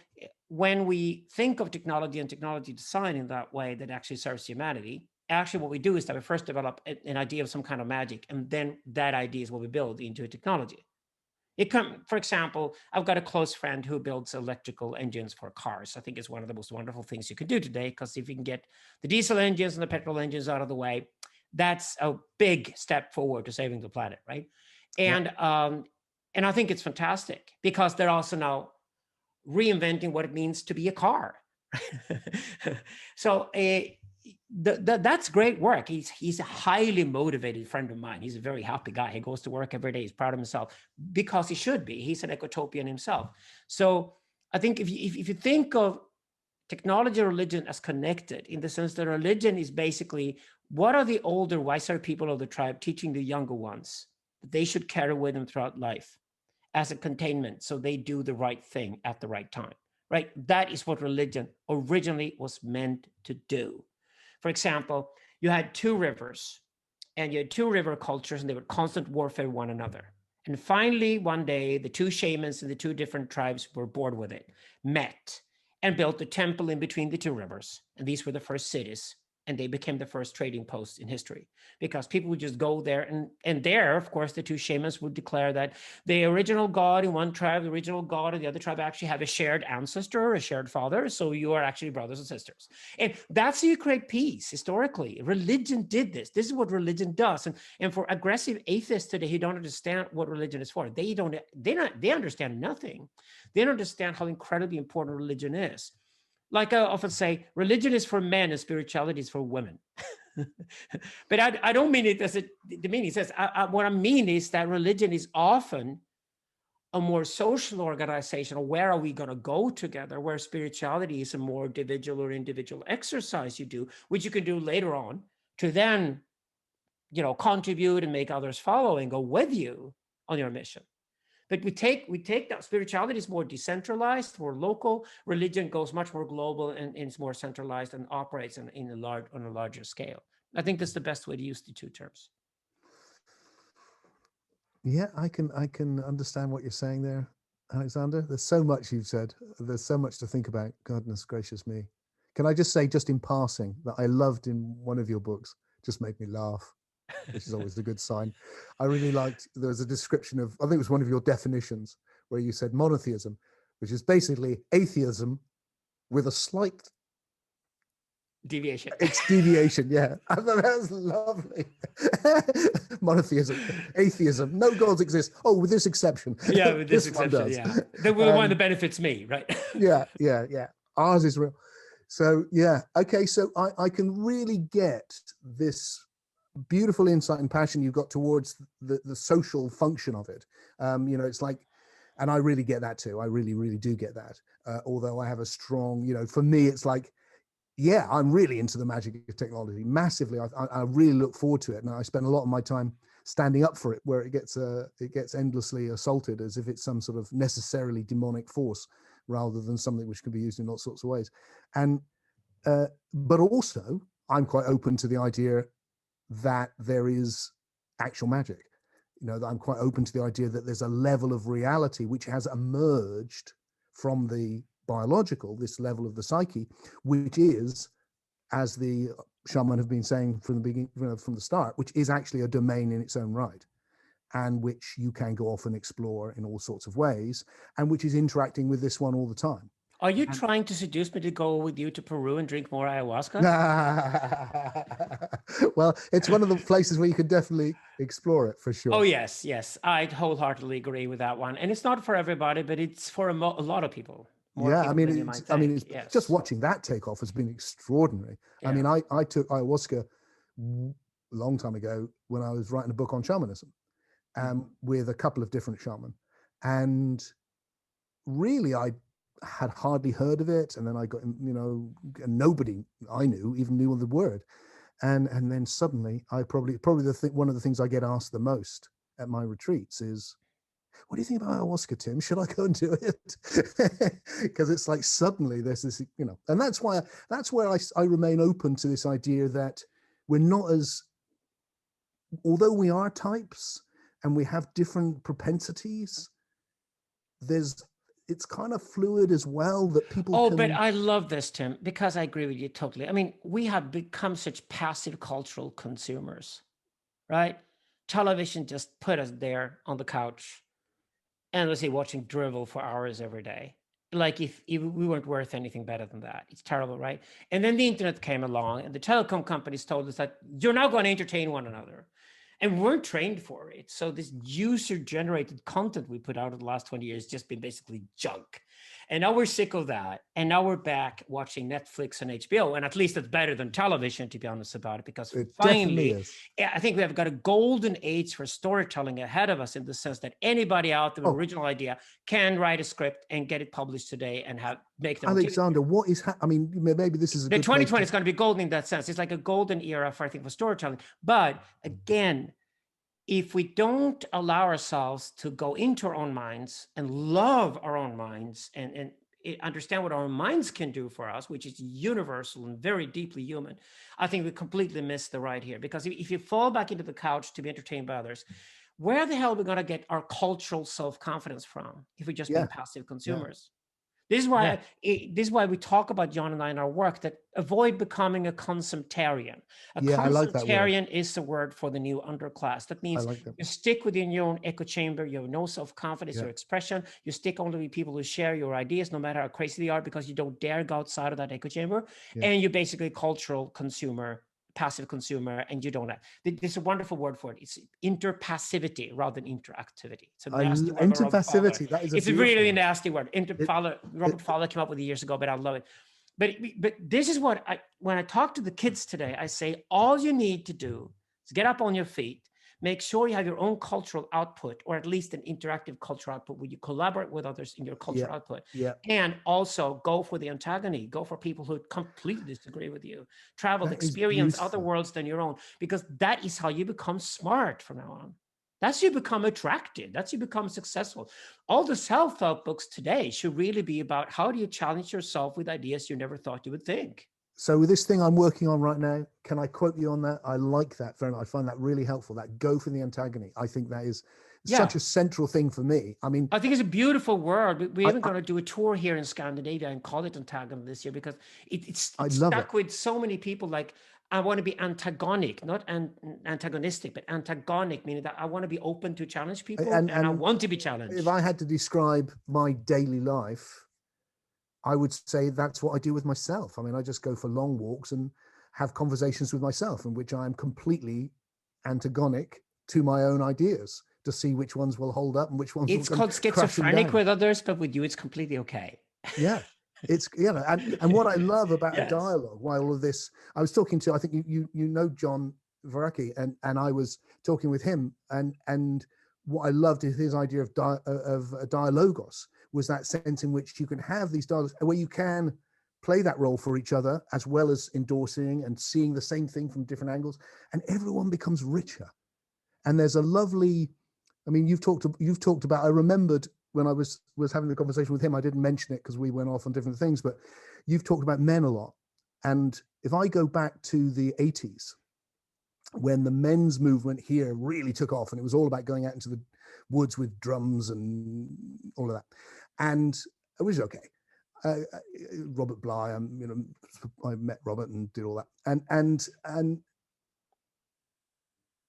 when we think of technology and technology design in that way that actually serves humanity, actually what we do is that we first develop an idea of some kind of magic, and then that idea is what we build into a technology. For example, I've got a close friend who builds electrical engines for cars. I think it's one of the most wonderful things you can do today, because if you can get the diesel engines and the petrol engines out of the way, that's a big step forward to saving the planet, right? And and I think it's fantastic, because they're also now reinventing what it means to be a car. So that's great work. He's a highly motivated friend of mine. He's a very happy guy. He goes to work every day. He's proud of himself, because he should be. He's an ecotopian himself. So I think if you think of technology and religion as connected, in the sense that religion is basically, what are the older, wiser people of the tribe teaching the younger ones that they should carry with them throughout life as a containment, so they do the right thing at the right time, right? That is what religion originally was meant to do. For example, you had two rivers, and you had two river cultures, and they were constant warfare with one another. And finally, one day, the two shamans in the two different tribes were bored with it, met, and built a temple in between the two rivers. And these were the first cities, and they became the first trading posts in history, because people would just go there, and there, of course, the two shamans would declare that the original god in one tribe, the original god in the other tribe, actually have a shared ancestor, a shared father, so you are actually brothers and sisters. And that's how you create peace historically. Religion did this. This is what religion does. And for aggressive atheists today who don't understand what religion is for, they understand nothing. They don't understand how incredibly important religion is. Like I often say, religion is for men and spirituality is for women. But I don't mean it as the meaning says. What I mean is that religion is often a more social organization, or where are we going to go together, where spirituality is a more individual exercise you do, which you can do later on to then, contribute and make others follow and go with you on your mission. But we take that spirituality is more decentralized, more local. Religion goes much more global and is more centralized and operates on a larger scale. I think that's the best way to use the two terms. Yeah, I can understand what you're saying there, Alexander. There's so much you've said. There's so much to think about. Goodness gracious me. Can I just say, just in passing, that I loved in one of your books, just made me laugh, which is always a good sign. I really liked, there was a description of, I think it was one of your definitions, where you said monotheism, which is basically atheism with a slight Deviation. It's deviation, yeah. I thought that was lovely. Monotheism, atheism, no gods exist. Oh, with this exception. Yeah, with this One exception, does. yeah. The one that benefits me, right? Yeah. Ours is real. So, yeah. Okay, so I can really get this beautiful insight and passion you've got towards the social function of it. It's like, and I really get that too. I really, really do get that. Although I have a strong, for me, it's like, yeah, I'm really into the magic of technology massively. I really look forward to it, and I spend a lot of my time standing up for it, where it gets endlessly assaulted as if it's some sort of necessarily demonic force, rather than something which can be used in all sorts of ways. And but also, I'm quite open to the idea that there is actual magic. That I'm quite open to the idea that there's a level of reality which has emerged from the biological, this level of the psyche, which is, as the shaman have been saying from the beginning, from the start, which is actually a domain in its own right, and which you can go off and explore in all sorts of ways, and which is interacting with this one all the time. Are you trying to seduce me to go with you to Peru and drink more ayahuasca? Well, it's one of the places where you could definitely explore it for sure. Oh, yes. I'd wholeheartedly agree with that one. And it's not for everybody, but it's for a lot of people. Yeah, it's yes. Just watching that take off has been extraordinary. Yeah. I mean, I took ayahuasca a long time ago when I was writing a book on shamanism, with a couple of different shaman, and really I had hardly heard of it, and then I got, nobody I knew even knew the word, and then suddenly I probably one of the things I get asked the most at my retreats is, what do you think about ayahuasca, Tim? Should I go and do it? Because it's like suddenly there's this, and that's where I remain open to this idea that we're not although we are types and we have different propensities, it's kind of fluid as well, that people but I love this, Tim, because I agree with you totally. I mean, we have become such passive cultural consumers, right? Television just put us there on the couch, endlessly watching drivel for hours every day. Like if we weren't worth anything better than that. It's terrible, right? And then the internet came along, and the telecom companies told us that you're now going to entertain one another. And we weren't trained for it. So this user-generated content we put out in the last 20 years has just been basically junk. And now we're sick of that. And now we're back watching Netflix and HBO. And at least it's better than television, to be honest about it, because finally, I think we have got a golden age for storytelling ahead of us, in the sense that anybody out there with an original idea can write a script and get it published today and make them. Alexander, what is maybe this is a the 2020 is going to be golden in that sense. It's like a golden era for storytelling. But again, if we don't allow ourselves to go into our own minds and love our own minds and understand what our minds can do for us, which is universal and very deeply human, I think we completely miss the ride here. Because if you fall back into the couch to be entertained by others, where the hell are we going to get our cultural self-confidence from if we just be passive consumers? This is why we talk about, John and I, in our work, that avoid becoming a consumptarian. Consumptarian is the word for the new underclass. That means you stick within your own echo chamber. You have no self-confidence, your expression. You stick only with people who share your ideas, no matter how crazy they are, because you don't dare go outside of that echo chamber. And you're basically a cultural consumer, passive consumer, and you don't have. There's a wonderful word for it. It's interpassivity rather than interactivity. It's a nasty word. Interpassivity. It's a really nasty word. Robert Fowler came up with it years ago, but I love it. But this is what when I talk to the kids today, I say, all you need to do is get up on your feet, make sure you have your own cultural output, or at least an interactive cultural output where you collaborate with others in your cultural output. And also go for the antagony, go for people who completely disagree with you, travel, experience other worlds than your own, because that is how you become smart from now on. That's how you become attractive. That's how you become successful. All the self-help books today should really be about how do you challenge yourself with ideas you never thought you would think. So with this thing I'm working on right now, can I quote you on that? I like that very much. I find that really helpful, that go for the antagony. I think that is such a central thing for me. I mean, I think it's a beautiful word. We're even going to do a tour here in Scandinavia and call it antagony this year, because it's stuck with so many people. Like, I want to be antagonic, not antagonistic, but antagonic, meaning that I want to be open to challenge people and I want to be challenged. If I had to describe my daily life, I would say that's what I do with myself. I mean, I just go for long walks and have conversations with myself in which I am completely antagonic to my own ideas to see which ones will hold up and which ones It's will come called crashing schizophrenic down. with others, but with you, it's completely okay. Yeah. It's, you know, and what I love about a Yes. dialogue, while all of this, I was talking to, I think you know John Freke, and I was talking with him, and what I loved is his idea of dialogos, was that sense in which you can have these dialogues where you can play that role for each other as well as endorsing and seeing the same thing from different angles, and everyone becomes richer. And there's a lovely, I mean, you've talked about, I remembered when I was having the conversation with him, I didn't mention it because we went off on different things, but you've talked about men a lot. And if I go back to the 80s, when the men's movement here really took off, and it was all about going out into the woods with drums and all of that, and it was okay. Robert Bly, you know, I met Robert and did all that, and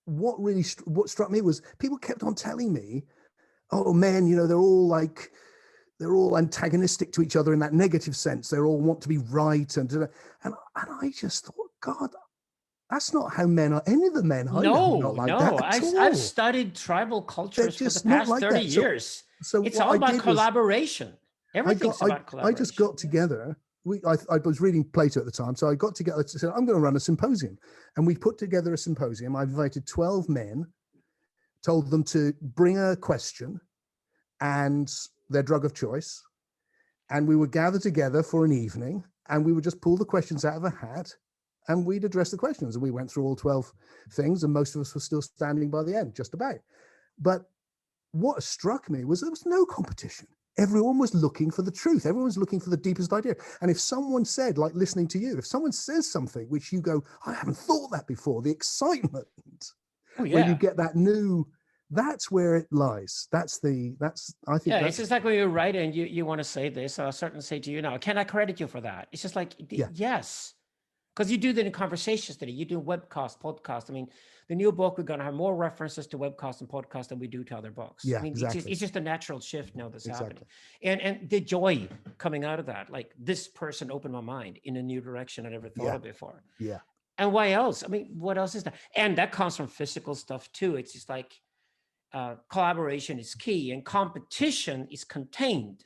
what struck me was people kept on telling me, oh, men, you know, they're all antagonistic to each other in that negative sense. They all want to be right, and I just thought, God, that's not how men are. Any of the men I know are not like that at all. I've studied tribal cultures for the past 30 years. So it's all about collaboration. Everything's about collaboration. I just got together. I was reading Plato at the time, so I got together to say, I'm going to run a symposium. And we put together a symposium. I invited 12 men, told them to bring a question and their drug of choice. And we would gather together for an evening, and we would just pull the questions out of a hat, and we'd address the questions. And we went through all 12 things, and most of us were still standing by the end, just about. But what struck me was there was no competition. Everyone was looking for the truth. Everyone was looking for the deepest idea. And if someone said, like listening to you, if someone says something which you go, I haven't thought that before, the excitement, where you get that new, that's where it lies. I think it's just like when you're writing and you want to say this, I'll certainly say to you now, can I credit you for that? It's just like, yes. Because you do that in conversations today. You do webcast, podcast. I mean, the new book, we're going to have more references to webcast and podcast than we do to other books. Yeah, I mean, exactly. it's just a natural shift now that's happening. And the joy coming out of that, like this person opened my mind in a new direction I never thought of before. Yeah. And why else? I mean, what else is that? And that comes from physical stuff too. It's just like collaboration is key and competition is contained.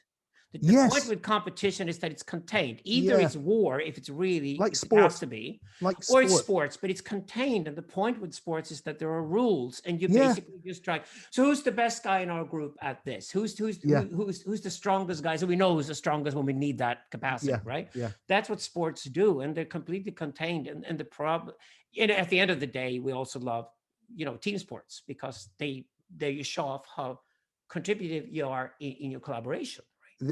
The point with competition is that it's contained. Either it's war, if it's really like it has to be, or it's sports, but it's contained. And the point with sports is that there are rules, and you basically just try. So who's the best guy in our group at this? Who's the strongest guy? So we know who's the strongest when we need that capacity, right? Yeah. That's what sports do, and they're completely contained. And the problem, at the end of the day, we also love, team sports because they show off how contributive you are in your collaboration.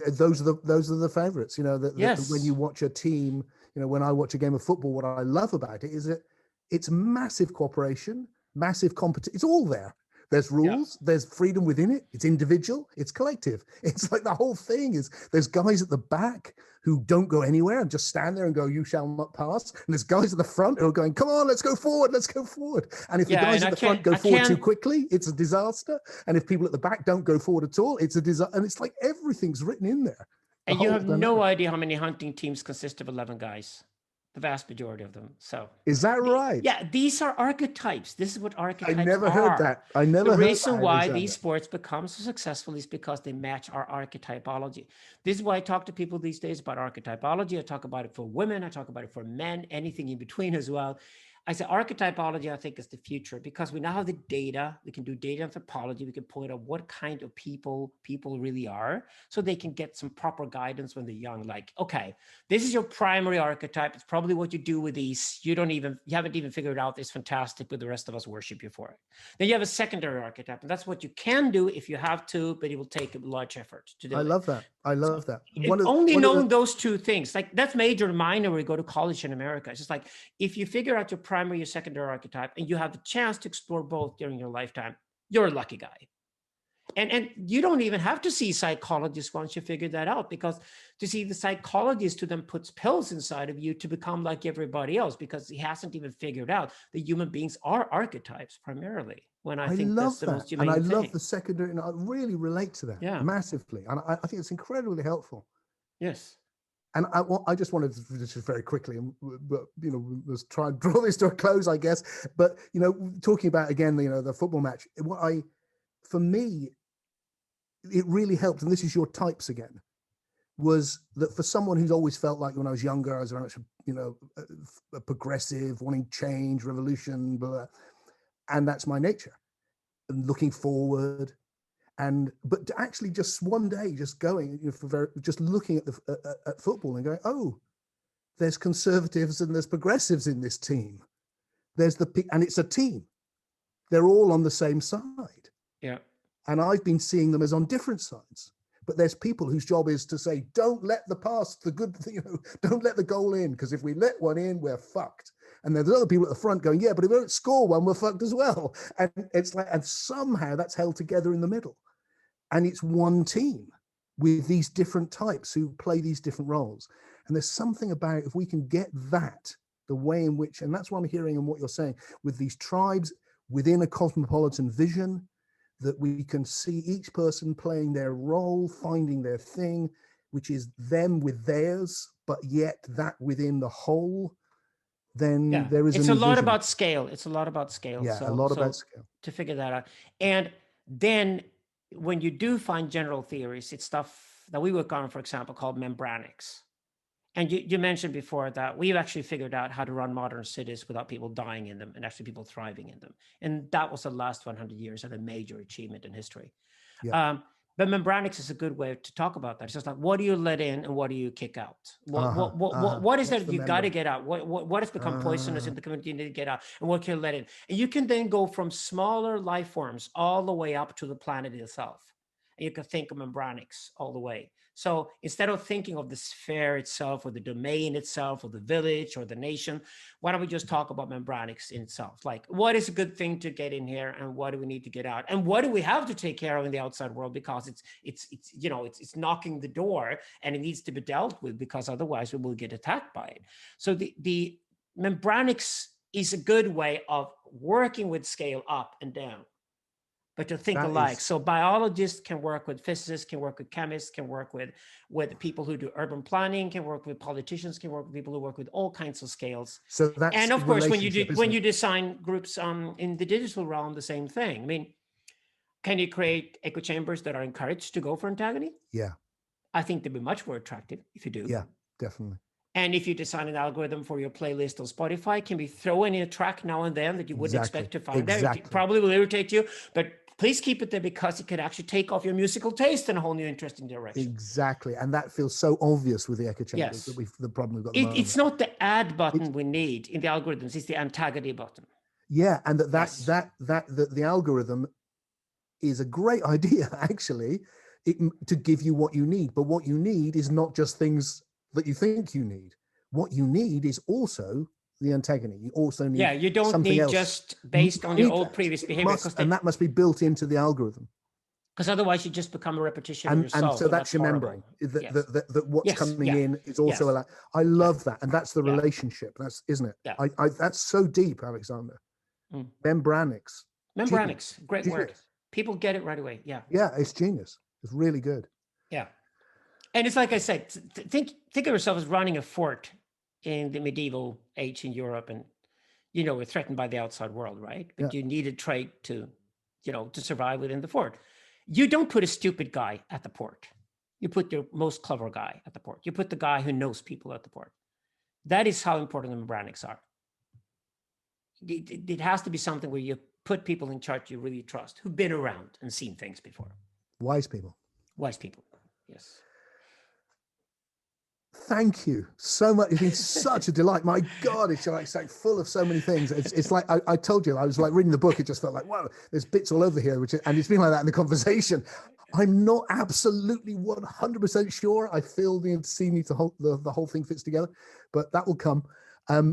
Those are the favorites, when you watch a team, when I watch a game of football, what I love about it is that it's massive cooperation, massive competition. It's all there. There's rules, there's freedom within it. It's individual, it's collective. It's like the whole thing is there's guys at the back who don't go anywhere and just stand there and go, you shall not pass. And there's guys at the front who are going, come on, let's go forward. And if the guys at the front go forward too quickly, it's a disaster. And if people at the back don't go forward at all, it's a disaster. And it's like everything's written in there. And you have no idea how many hunting teams consist of 11 guys. The vast majority of them. So is that right? Yeah, these are archetypes. This is what archetypes are. I never heard that. The reason why these sports become so successful is because they match our archetypology. This is why I talk to people these days about archetypology. I talk about it for women. I talk about it for men, anything in between as well. I say archetypology, I think, is the future because we now have the data. We can do data anthropology. We can point out what kind of people really are so they can get some proper guidance when they're young. Like, okay, this is your primary archetype. It's probably what you do with these. You haven't even figured out it's fantastic, but the rest of us worship you for it. Then you have a secondary archetype, and that's what you can do if you have to, but it will take a large effort to do it. I love that. Those two things, like that's major and minor when we go to college in America. It's just like, if you figure out your primary, your secondary archetype, and you have the chance to explore both during your lifetime, you're a lucky guy. And you don't even have to see psychologists once you figure that out, because to see the psychologist to them puts pills inside of you to become like everybody else, because he hasn't even figured out that human beings are archetypes primarily. When I think that's the most humane thing. And I love the secondary, and I really relate to that massively. And I think it's incredibly helpful. Yes. And I just wanted to just very quickly, but let's try and draw this to a close, I guess. But talking about again, the football match. For me, it really helped, and this is your types again. Was that for someone who's always felt like when I was younger, I was very much a progressive, wanting change, revolution, blah, blah, and that's my nature, and looking forward. But to actually just one day, just going, just looking at football and going, oh, there's conservatives and there's progressives in this team. And it's a team. They're all on the same side. Yeah. And I've been seeing them as on different sides. But there's people whose job is to say, don't let the pass, don't let the goal in, because if we let one in, we're fucked. And there's other people at the front going, yeah, but if we don't score one, we're fucked as well. And it's like, and somehow that's held together in the middle. And it's one team with these different types who play these different roles. And there's something about, if we can get that, the way in which, and that's what I'm hearing and what you're saying, with these tribes within a cosmopolitan vision, that we can see each person playing their role, finding their thing, which is them with theirs, but yet that within the whole, then there is it's a lot about scale. It's a lot about scale. Yeah, a lot about scale. To figure that out. And then when you do find general theories, it's stuff that we work on, for example, called membranics. And you mentioned before that we've actually figured out how to run modern cities without people dying in them and actually people thriving in them. And that was the last 100 years and a major achievement in history. Yeah. But membranics is a good way to talk about that. It's just like, what do you let in and what do you kick out? What is that you got to get out? What has become poisonous in the community you need to get out? And what can you let in? And you can then go from smaller life forms all the way up to the planet itself. And you can think of membranics all the way. So instead of thinking of the sphere itself or the domain itself or the village or the nation, why don't we just talk about membranics in itself? Like, what is a good thing to get in here and what do we need to get out? And what do we have to take care of in the outside world, because it's knocking the door and it needs to be dealt with, because otherwise we will get attacked by it. So the membranics is a good way of working with scale up and down, but to think alike. So biologists can work with physicists, can work with chemists, can work with people who do urban planning, can work with politicians, can work with people who work with all kinds of scales. So that's, and of course, when you design groups in the digital realm, the same thing. I mean, can you create echo chambers that are encouraged to go for antagony? Yeah. I think they'd be much more attractive if you do. Yeah, definitely. And if you design an algorithm for your playlist on Spotify, can be throwing in a track now and then that you wouldn't expect to find there. It probably will irritate you, but please keep it there, because it could actually take off your musical taste in a whole new interesting direction. Exactly. And that feels so obvious with the echo chambers. Yes. The problem we've got. It's not the add button we need in the algorithms, it's the antagony button. Yeah. And the algorithm is a great idea, actually, to give you what you need. But what you need is not just things that you think you need. What you need is also the antagony. You also need you don't need else. Just based on your old previous behavior. And that must be built into the algorithm. Because otherwise you just become a repetition of yourself. And so that's your membrane. That what's coming in is also allowed. I love that. And that's the relationship. That's, isn't it? Yeah. That's so deep, Alexander. Membranics. Membranics. Great word. People get it right away. Yeah. Yeah, it's genius. It's really good. Yeah. And it's like I said, think of yourself as running a fort in the medieval age in Europe, and we're threatened by the outside world, right? But you needed trade to survive within the fort. You don't put a stupid guy at the port. You put your most clever guy at the port. You put the guy who knows people at the port. That is how important the membranics are. It has to be something where you put people in charge you really trust, who've been around and seen things before. Wise people. Wise people. Yes. Thank you so much. It's been such a delight. My God, it's like full of so many things. It's like I told you, I was like reading the book. It just felt like, wow, there's bits all over here, and it's been like that in the conversation. I'm not absolutely 100% sure. I feel the need to hold the whole thing fits together, but that will come.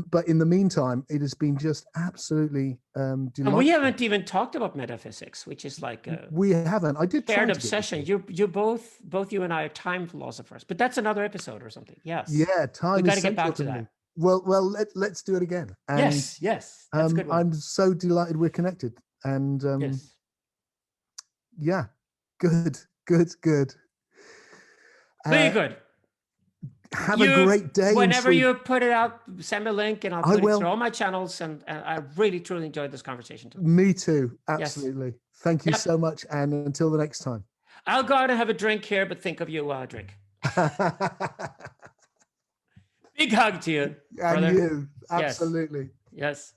But in the meantime, it has been just absolutely delightful. And we haven't even talked about metaphysics, which is like we haven't. I did shared obsession. You're both you and I are time philosophers, but that's another episode or something. Yes. Yeah, time. We got to get back to that. Well, let's do it again. And, yes. That's a good one. I'm so delighted we're connected, and yeah, good. Very good. Have a great day. Whenever you put it out, send me a link and I'll put it will. through all my channels. And I really, truly enjoyed this conversation too. Me too. Absolutely. Yes. Thank you so much. And until the next time. I'll go out and have a drink here, but think of you while I drink. Big hug to you, brother. And you. Absolutely. Yes.